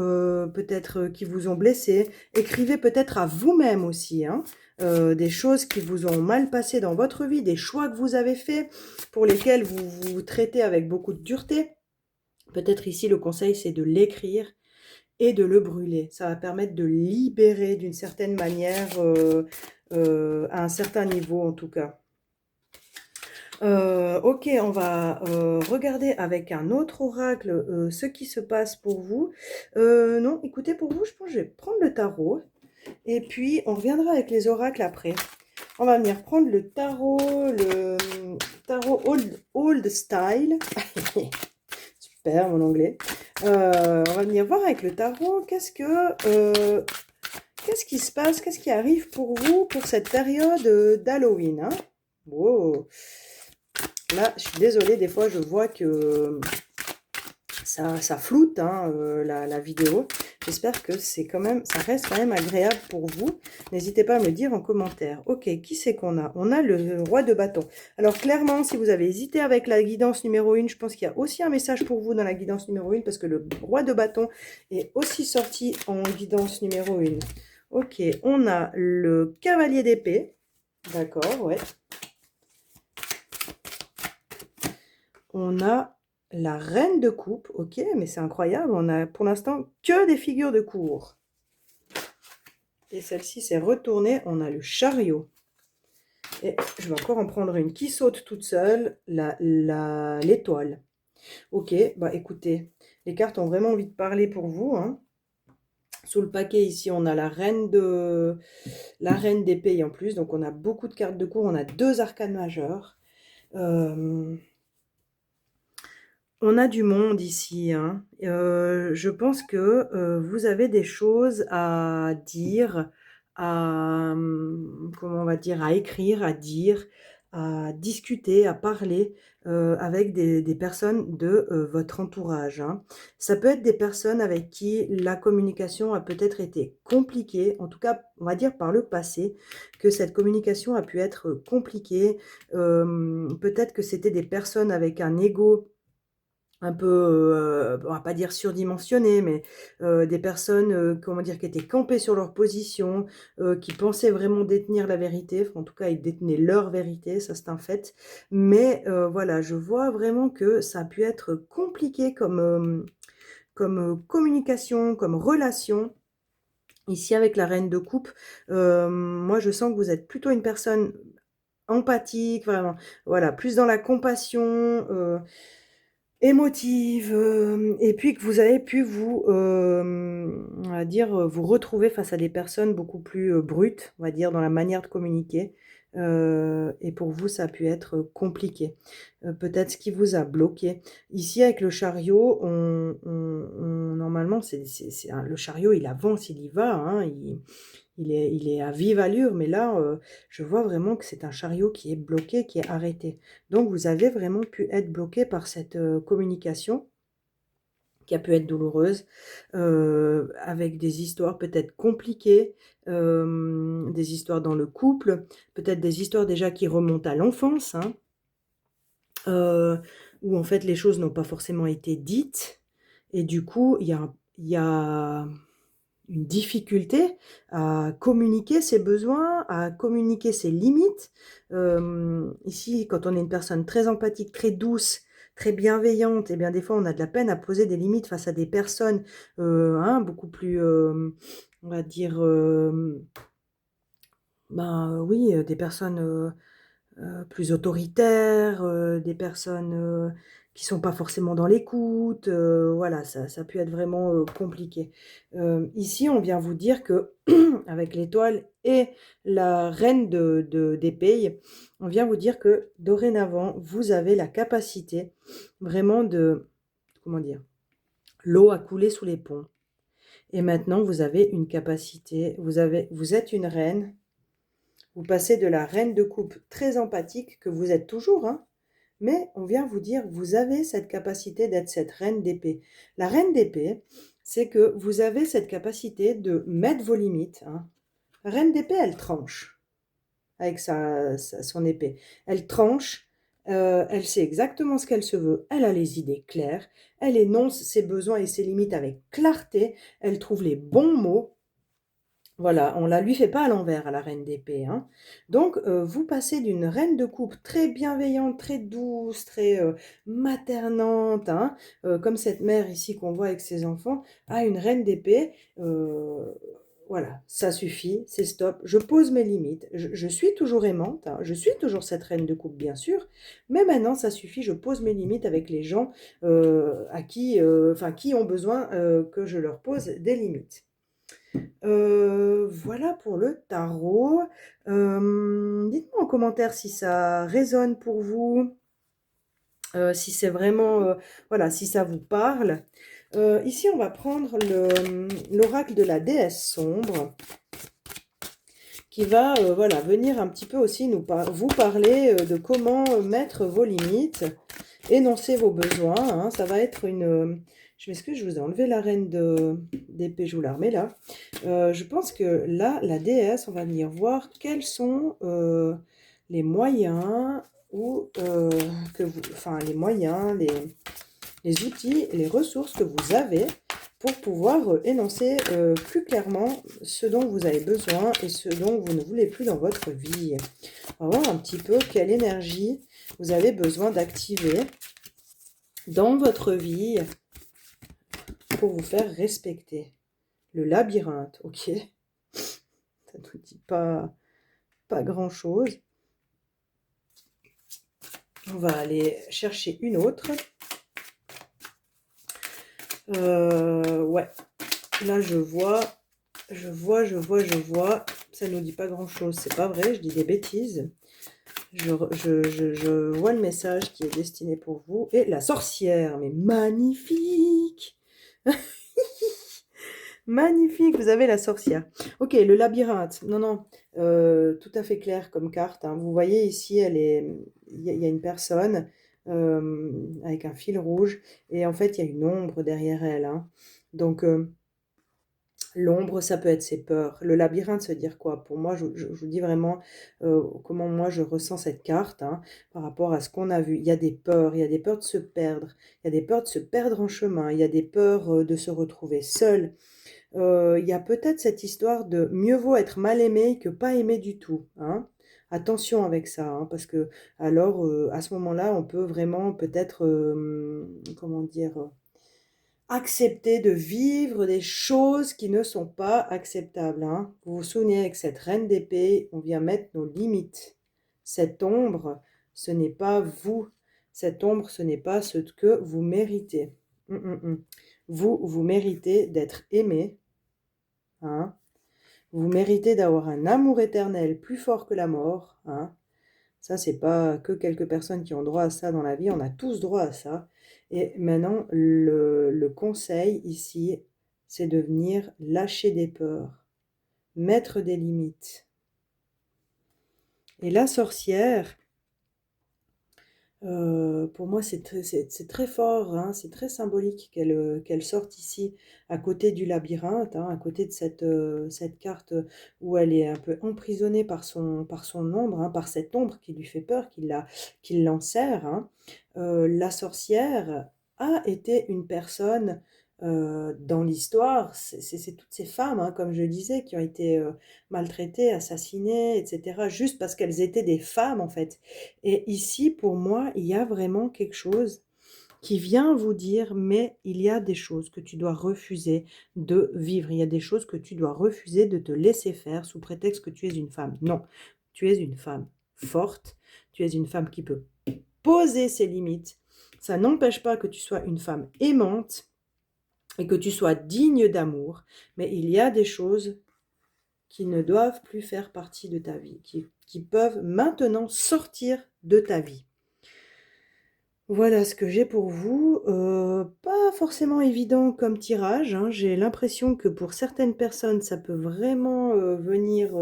peut-être qui vous ont blessé. Écrivez peut-être à vous-même aussi, hein, des choses qui vous ont mal passé dans votre vie, des choix que vous avez faits, pour lesquels vous vous traitez avec beaucoup de dureté. Peut-être ici, le conseil, c'est de l'écrire et de le brûler. Ça va permettre de libérer d'une certaine manière, à un certain niveau en tout cas. Ok, on va regarder avec un autre oracle ce qui se passe pour vous. Non, écoutez, pour vous, je pense que je vais prendre le tarot. Et puis, on reviendra avec les oracles après. On va venir prendre le tarot old style. Super, mon anglais. On va venir voir avec le tarot qu'est-ce qui se passe, qu'est-ce qui arrive pour vous pour cette période d'Halloween, hein. Wow. Là, je suis désolée, des fois, je vois que ça floute, hein, la vidéo. J'espère que ça reste quand même agréable pour vous. N'hésitez pas à me le dire en commentaire. Ok, qui c'est qu'on a? On a le roi de bâton. Alors clairement, si vous avez hésité avec la guidance numéro 1, je pense qu'il y a aussi un message pour vous dans la guidance numéro 1, parce que le roi de bâton est aussi sorti en guidance numéro 1. Ok, on a le cavalier d'épée. D'accord, ouais. On a la reine de coupe, ok, mais c'est incroyable, on a pour l'instant que des figures de cour. Et celle-ci s'est retournée, on a le chariot. Et je vais encore en prendre une qui saute toute seule, l'étoile. Ok, bah écoutez, les cartes ont vraiment envie de parler pour vous, hein. Sous le paquet ici, on a la reine d'épée en plus, donc on a beaucoup de cartes de cour, on a 2 arcanes majeures. On a du monde ici, hein. Je pense que vous avez des choses à dire, comment on va dire, à écrire, à dire, à discuter, à parler avec des personnes de votre entourage, hein. Ça peut être des personnes avec qui la communication a peut-être été compliquée, en tout cas, on va dire par le passé, que cette communication a pu être compliquée. Peut-être que c'était des personnes avec un ego un peu, on va pas dire surdimensionnées, mais des personnes, comment dire, qui étaient campées sur leur position, qui pensaient vraiment détenir la vérité. Enfin, en tout cas, ils détenaient leur vérité, ça c'est un fait. Mais voilà, je vois vraiment que ça a pu être compliqué comme communication, comme relation. Ici, avec la reine de coupe, moi je sens que vous êtes plutôt une personne empathique, vraiment, voilà, plus dans la compassion, émotive, et puis que vous avez pu on va dire, vous retrouver face à des personnes beaucoup plus, brutes, on va dire, dans la manière de communiquer, et pour vous, ça a pu être compliqué. Peut-être ce qui vous a bloqué. Ici, avec le chariot, normalement, le chariot, il avance, il y va, hein, il est à vive allure, mais là, je vois vraiment que c'est un chariot qui est bloqué, qui est arrêté. Donc, vous avez vraiment pu être bloqué par cette communication qui a pu être douloureuse, avec des histoires peut-être compliquées, des histoires dans le couple, peut-être des histoires déjà qui remontent à l'enfance, hein, où en fait les choses n'ont pas forcément été dites, et du coup, il y a une difficulté à communiquer ses besoins, à communiquer ses limites. Ici, quand on est une personne très empathique, très douce, très bienveillante, et bien des fois on a de la peine à poser des limites face à des personnes hein, beaucoup plus, on va dire, ben oui, des personnes plus autoritaires, des personnes, qui sont pas forcément dans l'écoute, voilà, ça a pu être vraiment, compliqué. Ici, on vient vous dire que avec l'étoile et la reine d'épée, on vient vous dire que dorénavant, vous avez la capacité vraiment de, comment dire? L'eau a coulé sous les ponts et maintenant vous avez une capacité, vous êtes une reine, vous passez de la reine de coupe très empathique que vous êtes toujours, hein, mais on vient vous dire, vous avez cette capacité d'être cette reine d'épée. La reine d'épée, c'est que vous avez cette capacité de mettre vos limites, hein. La reine d'épée, elle tranche avec son épée. Elle tranche, elle sait exactement ce qu'elle se veut, elle a les idées claires, elle énonce ses besoins et ses limites avec clarté, elle trouve les bons mots. Voilà, on la lui fait pas à l'envers à la reine d'épée, hein. Donc, vous passez d'une reine de coupe très bienveillante, très douce, très, maternante, hein, comme cette mère ici qu'on voit avec ses enfants, à une reine d'épée, voilà, ça suffit, c'est stop, je pose mes limites. Je suis toujours aimante, hein, je suis toujours cette reine de coupe bien sûr, mais maintenant ça suffit, je pose mes limites avec les gens, à qui, enfin qui ont besoin, que je leur pose des limites. Voilà pour le tarot. Dites-moi en commentaire si ça résonne pour vous, si c'est vraiment, voilà, si ça vous parle. Ici, on va prendre l'oracle de la déesse sombre qui va, voilà, venir un petit peu aussi vous parler de comment mettre vos limites, énoncer vos besoins, hein. Ça va être je m'excuse, je vous ai enlevé la reine d'épée, je vous la remets là. Je pense que là, la déesse, on va venir voir quels sont les moyens ou enfin les moyens, les outils, les ressources que vous avez pour pouvoir énoncer plus clairement ce dont vous avez besoin et ce dont vous ne voulez plus dans votre vie. On va voir un petit peu quelle énergie vous avez besoin d'activer dans votre vie pour vous faire respecter. Le labyrinthe, ok. Ça ne nous dit pas grand-chose. On va aller chercher une autre. Ouais. Là, je vois. Ça ne nous dit pas grand-chose. C'est pas vrai, je dis des bêtises. Je vois le message qui est destiné pour vous. Et la sorcière, mais magnifique. Magnifique, vous avez la sorcière. Ok, le labyrinthe. Non, non, tout à fait clair comme carte, hein. Vous voyez ici, il y a une personne avec un fil rouge et en fait, il y a une ombre derrière elle, hein. Donc, l'ombre, ça peut être ses peurs. Le labyrinthe, se dire quoi? Pour moi, je vous dis vraiment comment moi je ressens cette carte, hein, par rapport à ce qu'on a vu. Il y a des peurs, il y a des peurs de se perdre, il y a des peurs de se perdre en chemin, il y a des peurs de se retrouver seul. Il y a peut-être cette histoire de mieux vaut être mal aimé que pas aimé du tout, hein. Attention avec ça, hein, parce que alors à ce moment-là, on peut vraiment peut-être, comment dire, accepter de vivre des choses qui ne sont pas acceptables, hein. Vous vous souvenez avec cette reine d'épée, on vient mettre nos limites. Cette ombre, ce n'est pas vous. Cette ombre, ce n'est pas ce que vous méritez. Vous méritez d'être aimé, hein. Vous méritez d'avoir un amour éternel plus fort que la mort, hein. Ça, c'est pas que quelques personnes qui ont droit à ça dans la vie, on a tous droit à ça. Et maintenant, le conseil ici, c'est de venir lâcher des peurs, mettre des limites. Et la sorcière, pour moi, c'est très fort, hein, c'est très symbolique qu'elle sorte ici, à côté du labyrinthe, hein, à côté de cette carte où elle est un peu emprisonnée par son ombre, hein, par cette ombre qui lui fait peur, qui l'enserre, hein. La sorcière a été une personne dans l'histoire, c'est toutes ces femmes, hein, comme je disais, qui ont été maltraitées, assassinées, etc., juste parce qu'elles étaient des femmes, en fait. Et ici, pour moi, il y a vraiment quelque chose qui vient vous dire, mais il y a des choses que tu dois refuser de vivre. Il y a des choses que tu dois refuser de te laisser faire sous prétexte que tu es une femme. Non, tu es une femme forte, tu es une femme qui peut poser ses limites. Ça n'empêche pas que tu sois une femme aimante et que tu sois digne d'amour, mais il y a des choses qui ne doivent plus faire partie de ta vie, qui peuvent maintenant sortir de ta vie. Voilà ce que j'ai pour vous. Pas forcément évident comme tirage, hein. J'ai l'impression que pour certaines personnes, ça peut vraiment venir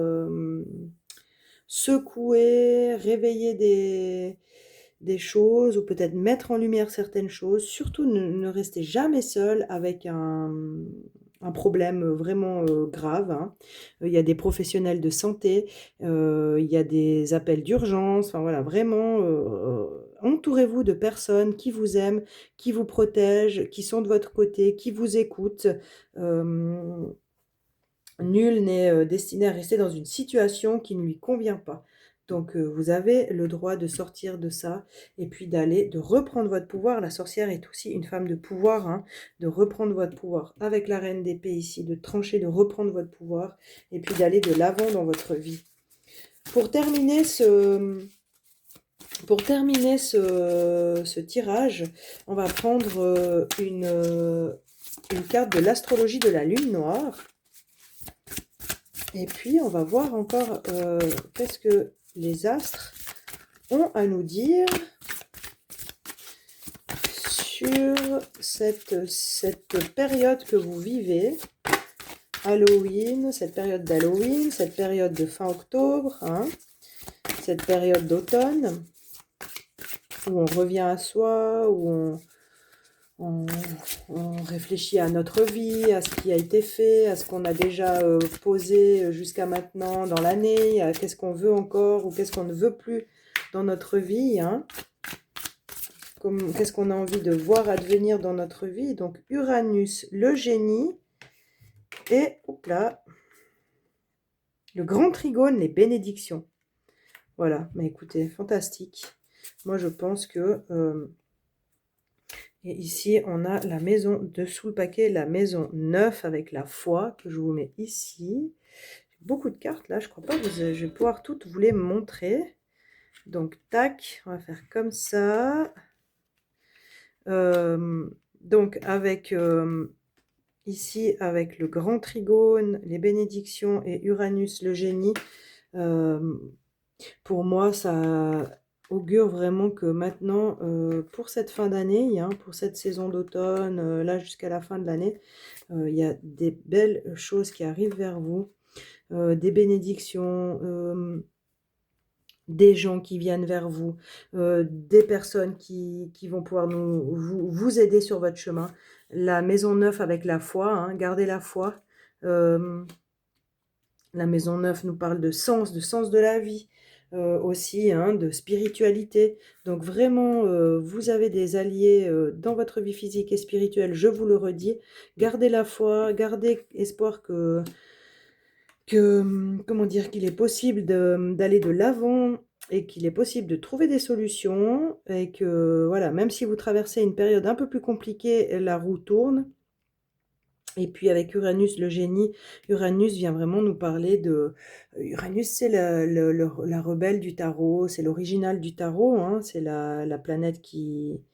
secouer, réveiller des choses ou peut-être mettre en lumière certaines choses. Surtout, ne restez jamais seul avec un problème vraiment grave, hein. Il y a des professionnels de santé, il y a des appels d'urgence, enfin voilà, vraiment, entourez-vous de personnes qui vous aiment, qui vous protègent, qui sont de votre côté, qui vous écoutent. Nul n'est destiné à rester dans une situation qui ne lui convient pas. Donc vous avez le droit de sortir de ça et puis de reprendre votre pouvoir. La sorcière est aussi une femme de pouvoir, hein, de reprendre votre pouvoir avec la reine d'épée ici, de trancher, de reprendre votre pouvoir et puis d'aller de l'avant dans votre vie. Pour terminer ce tirage, on va prendre une carte de l'astrologie de la lune noire. Et puis, on va voir encore qu'est-ce que les astres ont à nous dire sur cette période que vous vivez. Halloween, cette période d'Halloween, cette période de fin octobre, hein, cette période d'automne, où on revient à soi, où on réfléchit à notre vie, à ce qui a été fait, à ce qu'on a déjà posé jusqu'à maintenant dans l'année, à qu'est-ce qu'on veut encore ou qu'est-ce qu'on ne veut plus dans notre vie, hein. Qu'est-ce qu'on a envie de voir advenir dans notre vie. Donc Uranus, le génie, et hop là, le grand trigone, les bénédictions. Voilà, mais écoutez, fantastique. Moi je pense que... et ici, on a la maison, dessous le paquet, la maison 9 avec la foi, que je vous mets ici. Beaucoup de cartes, là, je crois pas que je vais pouvoir toutes vous les montrer. Donc, tac, on va faire comme ça. Donc, avec, ici, avec le grand trigone, les bénédictions et Uranus, le génie, pour moi, ça augure vraiment que maintenant, pour cette fin d'année, hein, pour cette saison d'automne, là jusqu'à la fin de l'année, il y a des belles choses qui arrivent vers vous, des bénédictions, des gens qui viennent vers vous, des personnes qui vont pouvoir vous aider sur votre chemin. La maison 9 avec la foi, hein, gardez la foi. La maison 9 nous parle de sens de la vie. Aussi, hein, de spiritualité. Donc vraiment, vous avez des alliés dans votre vie physique et spirituelle, je vous le redis. Gardez la foi, gardez espoir comment dire, qu'il est possible d'aller de l'avant et qu'il est possible de trouver des solutions et que, voilà, même si vous traversez une période un peu plus compliquée, la roue tourne. Et puis avec Uranus, le génie, Uranus vient vraiment nous parler de... Uranus, c'est la rebelle du tarot, c'est l'original du tarot, hein, c'est la planète qui,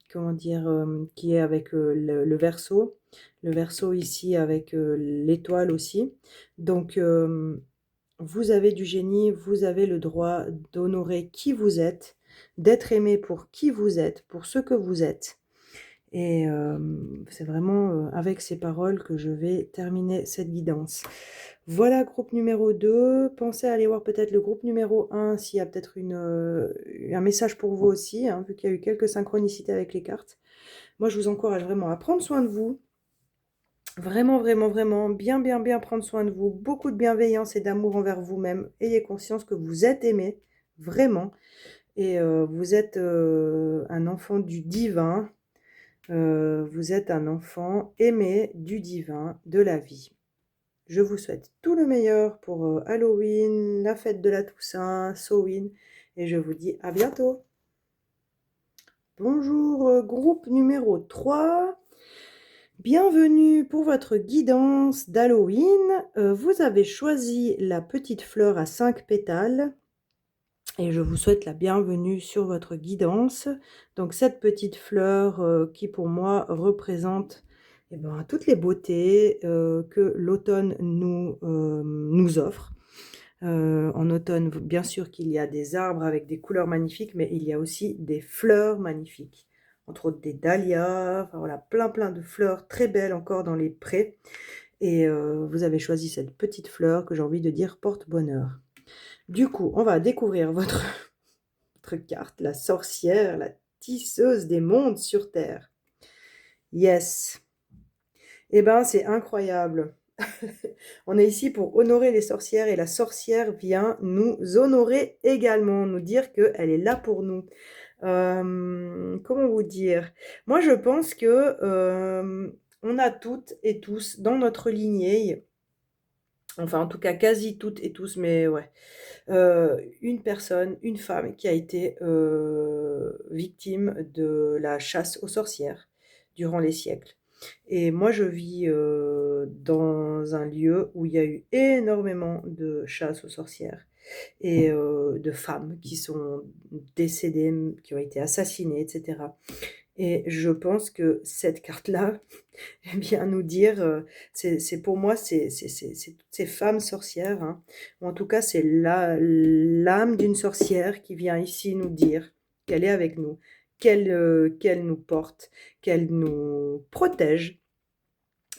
comment dire, qui est avec le Verseau. Le Verseau ici avec l'étoile aussi. Donc, vous avez du génie, vous avez le droit d'honorer qui vous êtes, d'être aimé pour qui vous êtes, pour ce que vous êtes. Et c'est vraiment avec ces paroles que je vais terminer cette guidance. Voilà, groupe numéro 2. Pensez à aller voir peut-être le groupe numéro 1 s'il y a peut-être un message pour vous aussi, hein, vu qu'il y a eu quelques synchronicités avec les cartes. Moi, je vous encourage vraiment à prendre soin de vous. Vraiment, vraiment, vraiment, bien, bien, bien prendre soin de vous. Beaucoup de bienveillance et d'amour envers vous-même. Ayez conscience que vous êtes aimé, vraiment. Et vous êtes un enfant du divin. Vous êtes un enfant aimé du divin, de la vie. Je vous souhaite tout le meilleur pour Halloween, la fête de la Toussaint, Samhain, et je vous dis à bientôt. Bonjour, groupe numéro 3. Bienvenue pour votre guidance d'Halloween. Vous avez choisi la petite fleur à 5 pétales et je vous souhaite la bienvenue sur votre guidance. Donc cette petite fleur qui pour moi représente toutes les beautés que l'automne nous offre. En automne, bien sûr qu'il y a des arbres avec des couleurs magnifiques, mais il y a aussi des fleurs magnifiques. Entre autres des dahlias, enfin voilà, plein de fleurs très belles encore dans les prés. Et vous avez choisi cette petite fleur que j'ai envie de dire porte-bonheur. Du coup, on va découvrir votre, votre carte, la sorcière, la tisseuse des mondes sur Terre. Yes! Eh ben, c'est incroyable. On est ici pour honorer les sorcières et la sorcière vient nous honorer également, nous dire qu'elle est là pour nous. Comment vous dire? Moi, je pense que on a toutes et tous dans notre lignée, enfin en tout cas quasi toutes et tous, mais ouais, une personne, une femme qui a été victime de la chasse aux sorcières durant les siècles. Et moi, je vis dans un lieu où il y a eu énormément de chasse aux sorcières et de femmes qui sont décédées, qui ont été assassinées, etc. Et je pense que cette carte-là, vient nous dire, c'est pour moi, c'est toutes ces femmes sorcières, hein, ou en tout cas, c'est l'âme d'une sorcière qui vient ici nous dire qu'elle est avec nous, qu'elle nous porte, qu'elle nous protège,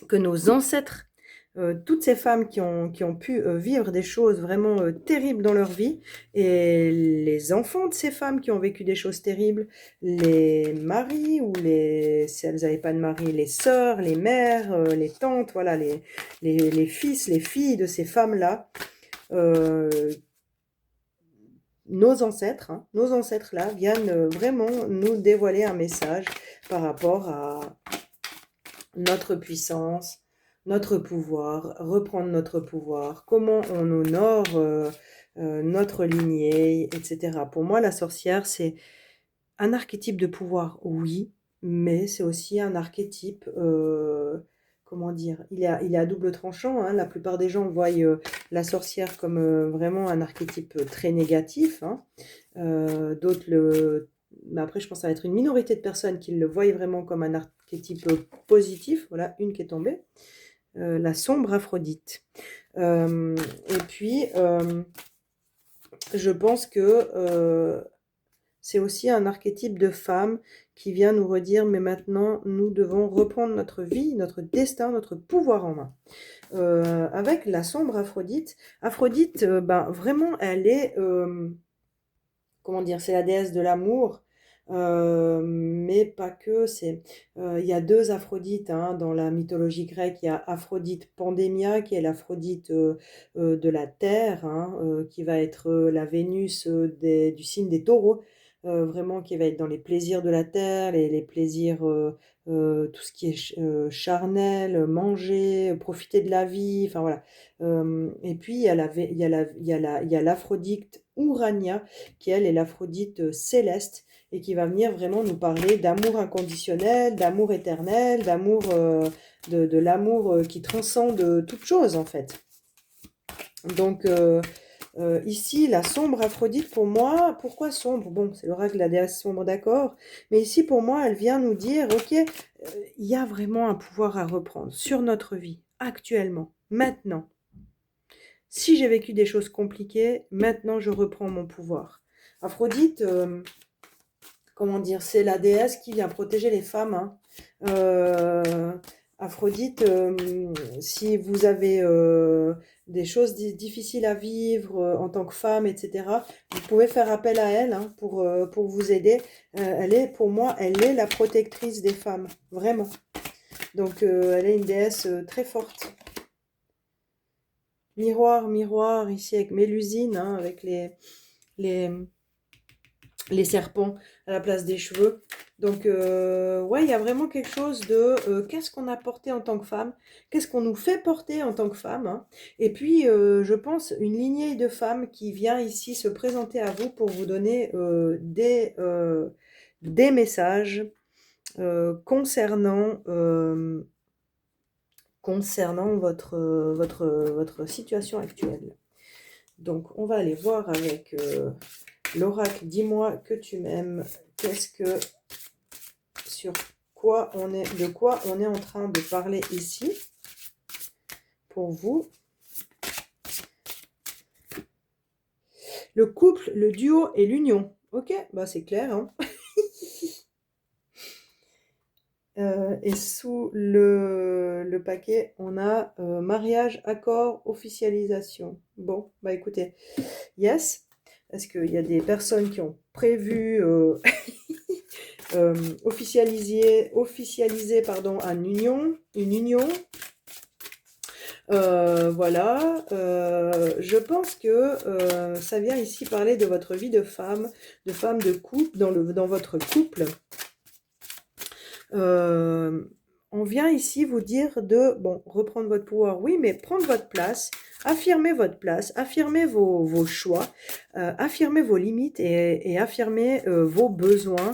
que nos ancêtres, toutes ces femmes qui ont pu vivre des choses vraiment terribles dans leur vie, et les enfants de ces femmes qui ont vécu des choses terribles, les maris ou si elles n'avaient pas de mari, les sœurs, les mères, les tantes, voilà, les fils, les filles de ces femmes-là, euh, nos ancêtres là viennent vraiment nous dévoiler un message par rapport à notre puissance, notre pouvoir, reprendre notre pouvoir, comment on honore notre lignée, etc. Pour moi, la sorcière, c'est un archétype de pouvoir, oui, mais c'est aussi un archétype, comment dire, il est à double tranchant, hein. La plupart des gens voient la sorcière comme vraiment un archétype très négatif, hein. D'autres mais après, je pense que ça va être une minorité de personnes qui le voient vraiment comme un archétype positif. Voilà, une qui est tombée. La sombre Aphrodite. Et puis, je pense que c'est aussi un archétype de femme qui vient nous redire, mais maintenant, nous devons reprendre notre vie, notre destin, notre pouvoir en main. Avec la sombre Aphrodite, Aphrodite, vraiment, elle est, comment dire, c'est la déesse de l'amour, mais pas que. Il y a deux Aphrodites hein, dans la mythologie grecque. Il y a Aphrodite Pandémia, qui est l'Aphrodite de la terre, hein, qui va être la Vénus du signe des taureaux, vraiment qui va être dans les plaisirs de la terre, les plaisirs, tout ce qui est charnel, manger, profiter de la vie, enfin voilà. Et puis il y a l'Aphrodite Urania, qui elle est l'Aphrodite céleste et qui va venir vraiment nous parler d'amour inconditionnel, d'amour éternel, d'amour de l'amour qui transcende toute chose en fait. Donc ici, la sombre Aphrodite, pour moi, pourquoi sombre? Bon, c'est l'oracle de la déesse sombre, d'accord, mais ici, pour moi, elle vient nous dire, ok, il y a vraiment un pouvoir à reprendre sur notre vie, actuellement, maintenant. Si j'ai vécu des choses compliquées, maintenant je reprends mon pouvoir. Aphrodite, comment dire, c'est la déesse qui vient protéger les femmes, hein. Aphrodite, si vous avez des choses difficiles à vivre en tant que femme, etc., vous pouvez faire appel à elle hein, pour vous aider. Pour moi, elle est la protectrice des femmes, vraiment. Donc, elle est une déesse très forte. Miroir, miroir, ici avec Mélusine, hein, avec les, les serpents à la place des cheveux. Donc, ouais, il y a vraiment quelque chose de qu'est-ce qu'on a porté en tant que femme, qu'est-ce qu'on nous fait porter en tant que femme, hein. Et puis, je pense, une lignée de femmes qui vient ici se présenter à vous pour vous donner des messages concernant concernant votre situation actuelle. Donc, on va aller voir avec l'oracle. Dis-moi que tu m'aimes. Sur quoi de quoi on est en train de parler ici pour vous? Le couple, le duo et l'union. Ok, bah c'est clair, hein. Et sous le paquet, on a mariage, accord, officialisation. Bon, bah écoutez, yes, parce qu'il y a des personnes qui ont prévu officialiser pardon, une union. Voilà, je pense que ça vient ici parler de votre vie de femme de couple, dans votre couple. On vient ici vous dire de, bon, reprendre votre pouvoir, oui, mais prendre votre place, affirmer votre place, affirmer vos choix, affirmer vos limites et affirmer vos besoins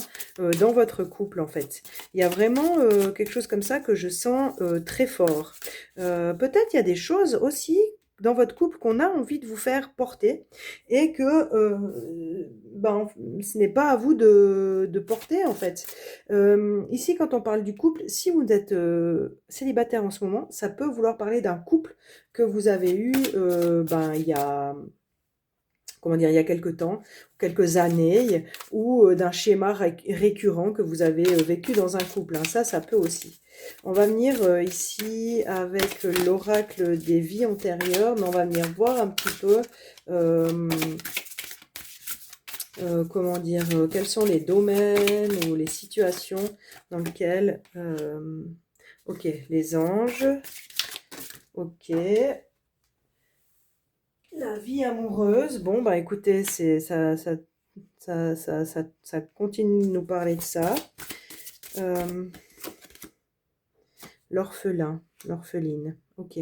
dans votre couple, en fait. Il y a vraiment quelque chose comme ça que je sens très fort. Peut-être il y a des choses aussi dans votre couple qu'on a envie de vous faire porter et que ben, ce n'est pas à vous de porter, en fait. Ici, quand on parle du couple, si vous êtes célibataire en ce moment, ça peut vouloir parler d'un couple que vous avez eu ben, il y a, comment dire, il y a quelques temps, quelques années, ou d'un schéma récurrent que vous avez vécu dans un couple. Hein. Ça peut aussi. On va venir ici avec l'oracle des vies antérieures, mais on va venir voir un petit peu... comment dire, quels sont les domaines ou les situations dans lesquelles, ok, les anges, ok, la vie amoureuse, bon, bah écoutez, ça continue de nous parler de ça, l'orphelin, l'orpheline, ok.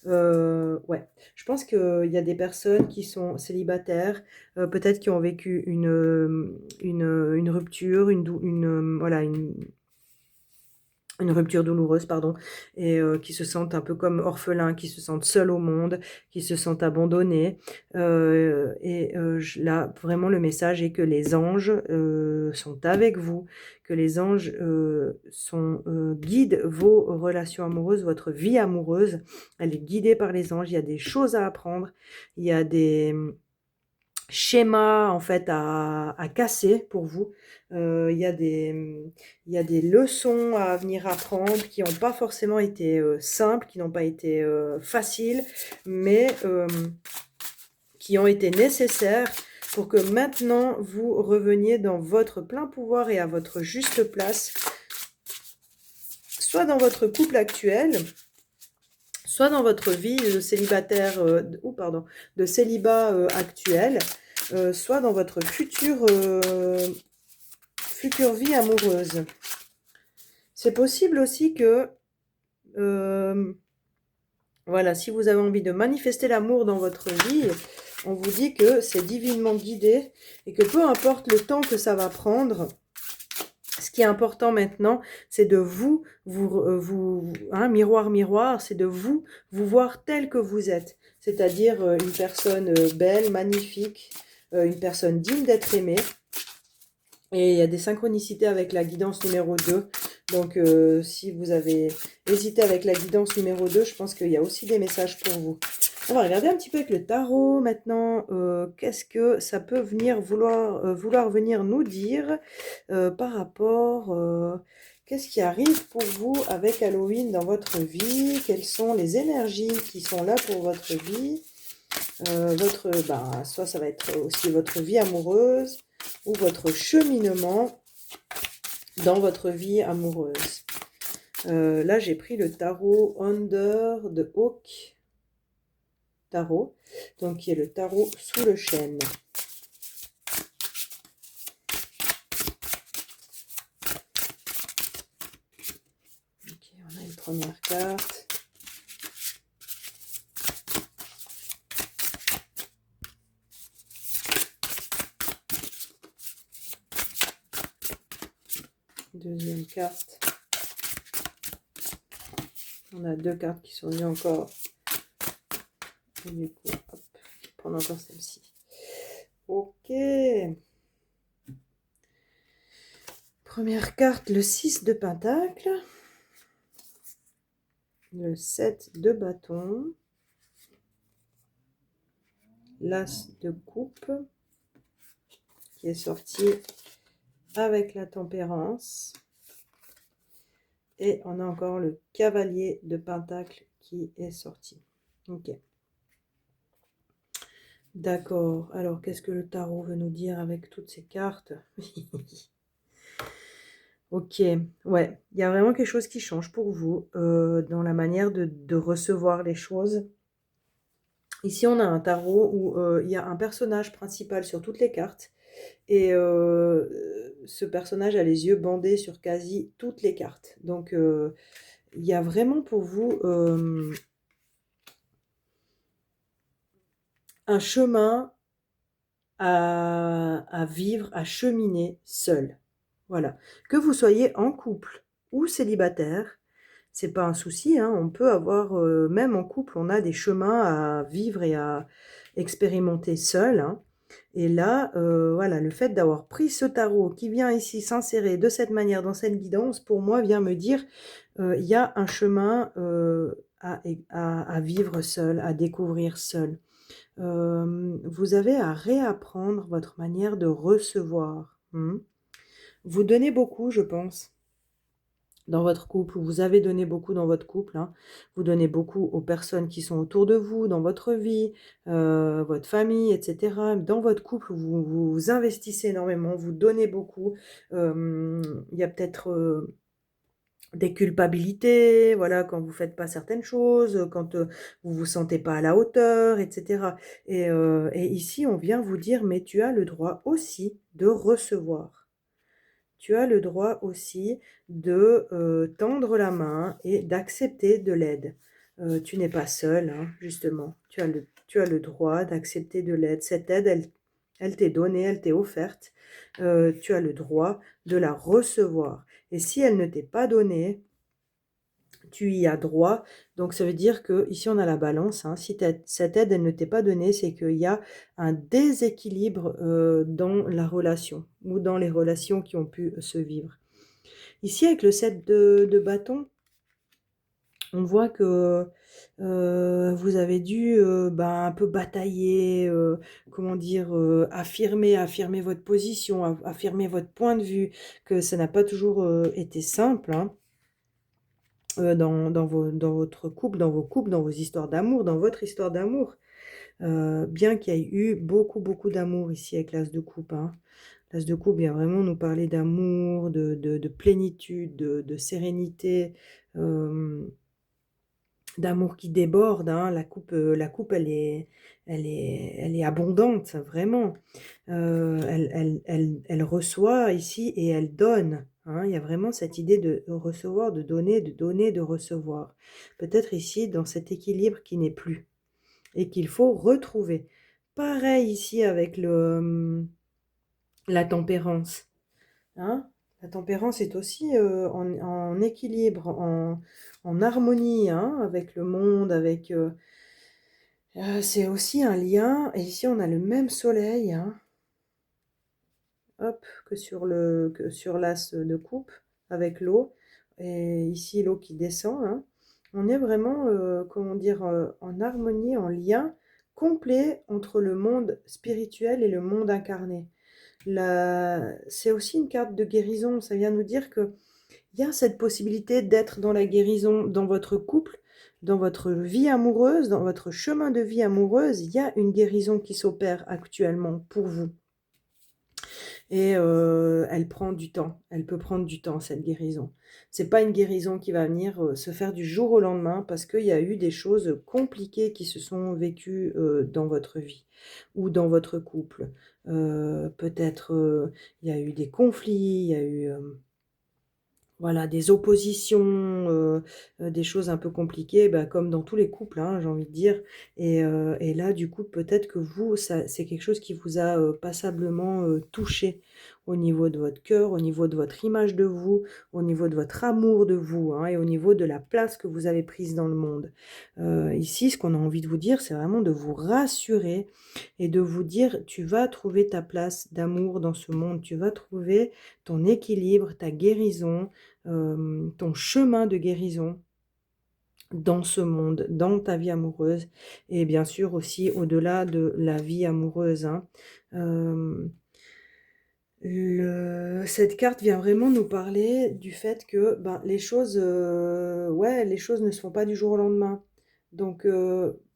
Ouais, je pense qu'il y a des personnes qui sont célibataires, peut-être qui ont vécu une rupture, voilà, une rupture douloureuse, pardon, et qui se sentent un peu comme orphelins, qui se sentent seuls au monde, qui se sentent abandonnés. Là, vraiment, le message est que les anges sont avec vous, que les anges guident vos relations amoureuses, votre vie amoureuse. Elle est guidée par les anges. Il y a des choses à apprendre. Il y a des schémas en fait à casser pour vous. Il y a des leçons à venir apprendre qui n'ont pas forcément été simples, qui n'ont pas été faciles, mais qui ont été nécessaires pour que maintenant vous reveniez dans votre plein pouvoir et à votre juste place, soit dans votre couple actuel, soit dans votre vie de célibataire, de célibat actuel, soit dans votre future vie amoureuse. C'est possible aussi que, voilà, si vous avez envie de manifester l'amour dans votre vie, on vous dit que c'est divinement guidé et que peu importe le temps que ça va prendre, ce qui est important maintenant, c'est de miroir, miroir, c'est de vous voir tel que vous êtes. C'est-à-dire une personne belle, magnifique, une personne digne d'être aimée. Et il y a des synchronicités avec la guidance numéro 2. Donc, si vous avez hésité avec la guidance numéro 2, je pense qu'il y a aussi des messages pour vous. On va regarder un petit peu avec le tarot maintenant. Qu'est-ce que ça peut vouloir venir nous dire par rapport... qu'est-ce qui arrive pour vous avec Halloween dans votre vie? Quelles sont les énergies qui sont là pour votre vie? Soit ça va être aussi votre vie amoureuse ou votre cheminement dans votre vie amoureuse. Là, j'ai pris le tarot Under the Oak Tarot, donc qui est le tarot sous le chêne. Ok, on a une première carte. Deuxième carte. On a 2 cartes qui sont venues encore. Et du coup, hop, je vais prendre encore celle-ci. Ok. Première carte, le 6 de pentacle. Le 7 de bâton. L'as de coupe qui est sorti avec la tempérance. Et on a encore le cavalier de pentacle qui est sorti. Ok. D'accord. Alors, qu'est-ce que le tarot veut nous dire avec toutes ces cartes? Ok. Ouais. Il y a vraiment quelque chose qui change pour vous dans la manière de recevoir les choses. Ici, on a un tarot où il y a un personnage principal sur toutes les cartes. Et ce personnage a les yeux bandés sur quasi toutes les cartes. Donc, il y a vraiment pour vous un chemin à vivre, à cheminer seul. Voilà. Que vous soyez en couple ou célibataire, c'est pas un souci, hein. On peut avoir, même en couple, on a des chemins à vivre et à expérimenter seul, hein. Et là, voilà, le fait d'avoir pris ce tarot qui vient ici s'insérer de cette manière dans cette guidance, pour moi, vient me dire, il y a un chemin à vivre seul, à découvrir seul. Vous avez à réapprendre votre manière de recevoir. Vous donnez beaucoup, je pense, dans votre couple, vous avez donné beaucoup dans votre couple, hein. Vous donnez beaucoup aux personnes qui sont autour de vous, dans votre vie, votre famille, etc. Dans votre couple, vous investissez énormément, vous donnez beaucoup. Il y a peut-être des culpabilités, voilà, quand vous faites pas certaines choses, quand vous vous sentez pas à la hauteur, etc. Et ici, on vient vous dire, mais tu as le droit aussi de recevoir. Tu as le droit aussi de tendre la main et d'accepter de l'aide. Tu n'es pas seul, hein, justement. Tu as le droit d'accepter de l'aide. Cette aide, elle t'est donnée, elle t'est offerte. Tu as le droit de la recevoir. Et si elle ne t'est pas donnée, tu y as droit. Donc ça veut dire que ici on a la balance, hein. Si cette aide elle ne t'est pas donnée, c'est qu'il y a un déséquilibre dans la relation ou dans les relations qui ont pu se vivre. Ici avec le 7 de bâton, on voit que vous avez dû un peu batailler, comment dire, affirmer votre position, affirmer votre point de vue, que ça n'a pas toujours été simple, hein. Dans votre couple, dans vos couples, dans vos histoires d'amour, dans votre histoire d'amour. Bien qu'il y ait eu beaucoup, beaucoup d'amour ici avec l'as de coupe, hein. L'as de coupe vient vraiment nous parler d'amour, de plénitude, de sérénité, d'amour qui déborde, hein. La coupe elle est abondante, vraiment. Elle reçoit ici et elle donne, hein. Il y a vraiment cette idée de recevoir, de donner, de recevoir. Peut-être ici dans cet équilibre qui n'est plus et qu'il faut retrouver. Pareil ici avec la tempérance, hein. La tempérance est aussi en équilibre, en harmonie, hein, avec le monde, c'est aussi un lien. Et ici on a le même soleil, hein. Hop, que sur l'as de coupe avec l'eau. Et ici l'eau qui descend, hein. On est vraiment, comment dire, en harmonie, en lien complet entre le monde spirituel et le monde incarné. C'est aussi une carte de guérison. Ça vient nous dire que il y a cette possibilité d'être dans la guérison dans votre couple, dans votre vie amoureuse, dans votre chemin de vie amoureuse. Il y a une guérison qui s'opère actuellement pour vous. Et elle prend du temps, elle peut prendre du temps, cette guérison. C'est pas une guérison qui va venir se faire du jour au lendemain parce qu'il y a eu des choses compliquées qui se sont vécues dans votre vie ou dans votre couple. Peut-être il y a eu des conflits, il y a eu voilà, des oppositions, des choses un peu compliquées, comme dans tous les couples, hein, j'ai envie de dire. Et là, du coup, peut-être que vous, c'est quelque chose qui vous a passablement touché au niveau de votre cœur, au niveau de votre image de vous, au niveau de votre amour de vous, hein, et au niveau de la place que vous avez prise dans le monde. Ici, ce qu'on a envie de vous dire, c'est vraiment de vous rassurer et de vous dire, tu vas trouver ta place d'amour dans ce monde, tu vas trouver ton équilibre, ta guérison, ton chemin de guérison dans ce monde, dans ta vie amoureuse et bien sûr aussi au-delà de la vie amoureuse, hein. Hem, cette carte vient vraiment nous parler du fait que, ben, les choses, ouais, les choses ne se font pas du jour au lendemain. Donc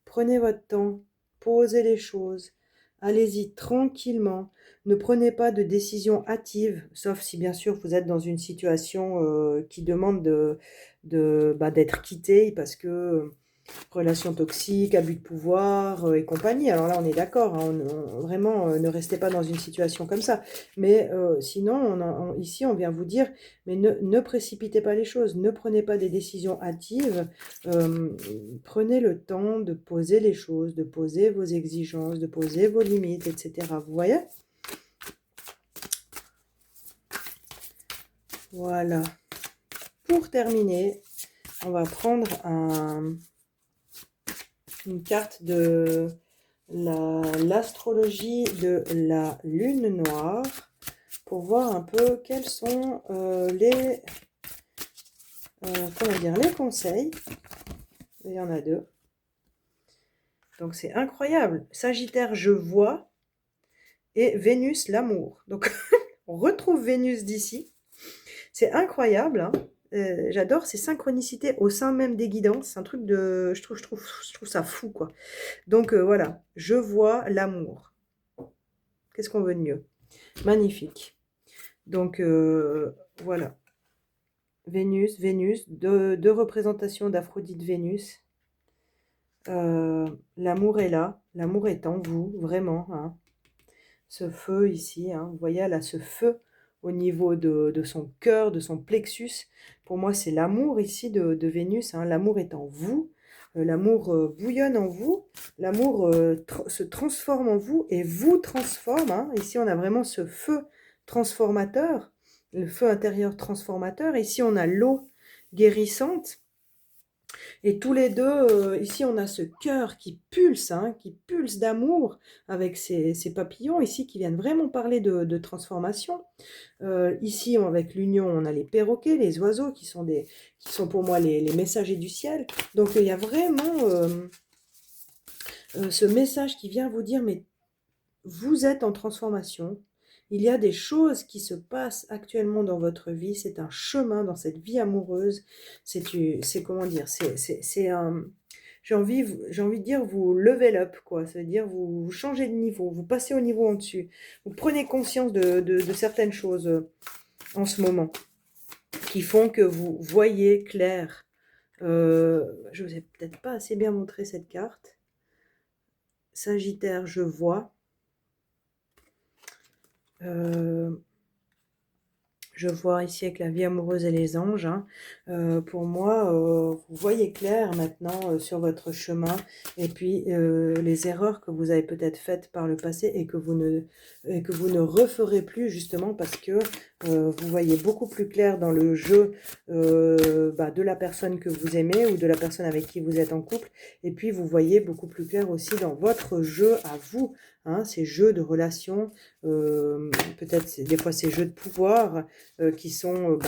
prenez votre temps, posez les choses, allez-y tranquillement. Ne prenez pas de décisions hâtives, sauf si bien sûr vous êtes dans une situation, qui demande bah, d'être quitté parce que, relations toxiques, abus de pouvoir, et compagnie. Alors là, on est d'accord, hein, vraiment, ne restez pas dans une situation comme ça. Mais sinon, ici, on vient vous dire, mais ne précipitez pas les choses, ne prenez pas des décisions hâtives, euh, prenez le temps de poser les choses, de poser vos exigences, de poser vos limites, etc. Vous voyez? Voilà. Pour terminer, on va prendre une carte de l'astrologie de la lune noire pour voir un peu quels sont les conseils. Il y en a deux. Donc c'est incroyable. Sagittaire, je vois, et Vénus, l'amour. Donc on retrouve Vénus d'ici. C'est incroyable, hein. J'adore ces synchronicités au sein même des guidances. C'est un truc de... je trouve ça fou, quoi. Donc voilà, je vois l'amour. Qu'est-ce qu'on veut de mieux? Magnifique. Donc voilà. Vénus, deux représentations d'Aphrodite Vénus. L'amour est là, l'amour est en vous, vraiment, hein. Ce feu ici, hein, vous voyez, là, ce feu au niveau de son cœur, de son plexus. Pour moi, c'est l'amour ici de Vénus, hein. L'amour est en vous, l'amour bouillonne en vous, l'amour se transforme en vous et vous transforme, hein. Ici, on a vraiment ce feu transformateur, le feu intérieur transformateur. Ici, on a l'eau guérissante. Et tous les deux, ici, on a ce cœur hein, qui pulse d'amour avec ces papillons ici qui viennent vraiment parler de transformation. Ici, avec l'union, on a les perroquets, les oiseaux qui sont pour moi les messagers du ciel. Donc, il y a vraiment ce message qui vient vous dire, mais vous êtes en transformation. Il y a des choses qui se passent actuellement dans votre vie. C'est un chemin dans cette vie amoureuse. C'est comment dire, c'est un... J'ai envie de dire, vous level up, quoi. Ça veut dire, vous changez de niveau, vous passez au niveau en dessus. Vous prenez conscience de certaines choses en ce moment qui font que vous voyez clair. Je vous ai peut-être pas assez bien montré cette carte. Sagittaire, je vois. Je vois ici avec la vie amoureuse et les anges, hein. Pour moi, vous voyez clair maintenant sur votre chemin et puis les erreurs que vous avez peut-être faites par le passé et que vous ne referez plus justement parce que vous voyez beaucoup plus clair dans le jeu de la personne que vous aimez ou de la personne avec qui vous êtes en couple et puis vous voyez beaucoup plus clair aussi dans votre jeu à vous, hein, ces jeux de relations, peut-être des fois ces jeux de pouvoir qui sont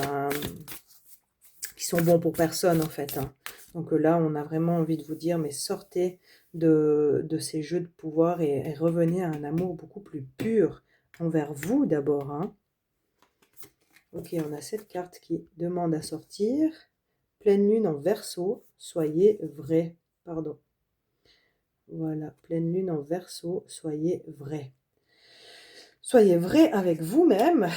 bons pour personne en fait, hein. Donc là, on a vraiment envie de vous dire, mais sortez de ces jeux de pouvoir et revenez à un amour beaucoup plus pur envers vous d'abord, hein. Ok, on a cette carte qui demande à sortir. Pleine lune en Verseau, soyez vrai. Pardon. Voilà, pleine lune en Verseau, soyez vrai. Soyez vrai avec vous-même.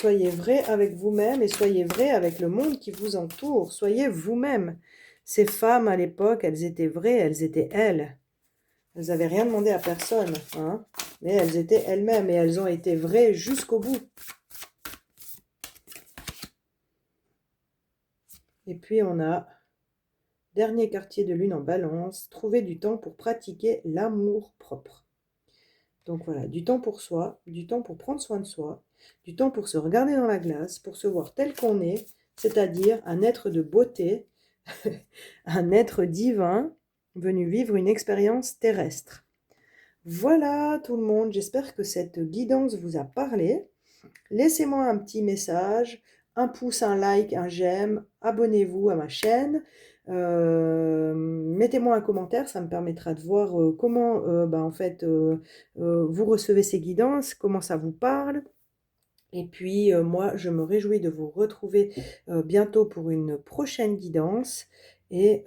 Soyez vrai avec vous-même et soyez vrai avec le monde qui vous entoure. Soyez vous-même. Ces femmes à l'époque, elles étaient vraies, elles étaient elles. Elles n'avaient rien demandé à personne, hein, mais elles étaient elles-mêmes et elles ont été vraies jusqu'au bout. Et puis on a Dernier quartier de lune en balance, trouver du temps pour pratiquer l'amour propre. Donc voilà, du temps pour soi, du temps pour prendre soin de soi, du temps pour se regarder dans la glace, pour se voir tel qu'on est, c'est-à-dire un être de beauté, un être divin venu vivre une expérience terrestre. Voilà tout le monde, j'espère que cette guidance vous a parlé. Laissez-moi un petit message, un pouce, un like, un j'aime, abonnez-vous à ma chaîne, mettez-moi un commentaire, ça me permettra de voir comment en fait, vous recevez ces guidances, comment ça vous parle. Et puis moi, je me réjouis de vous retrouver bientôt pour une prochaine guidance. Et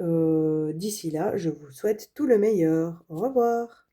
d'ici là, je vous souhaite tout le meilleur. Au revoir.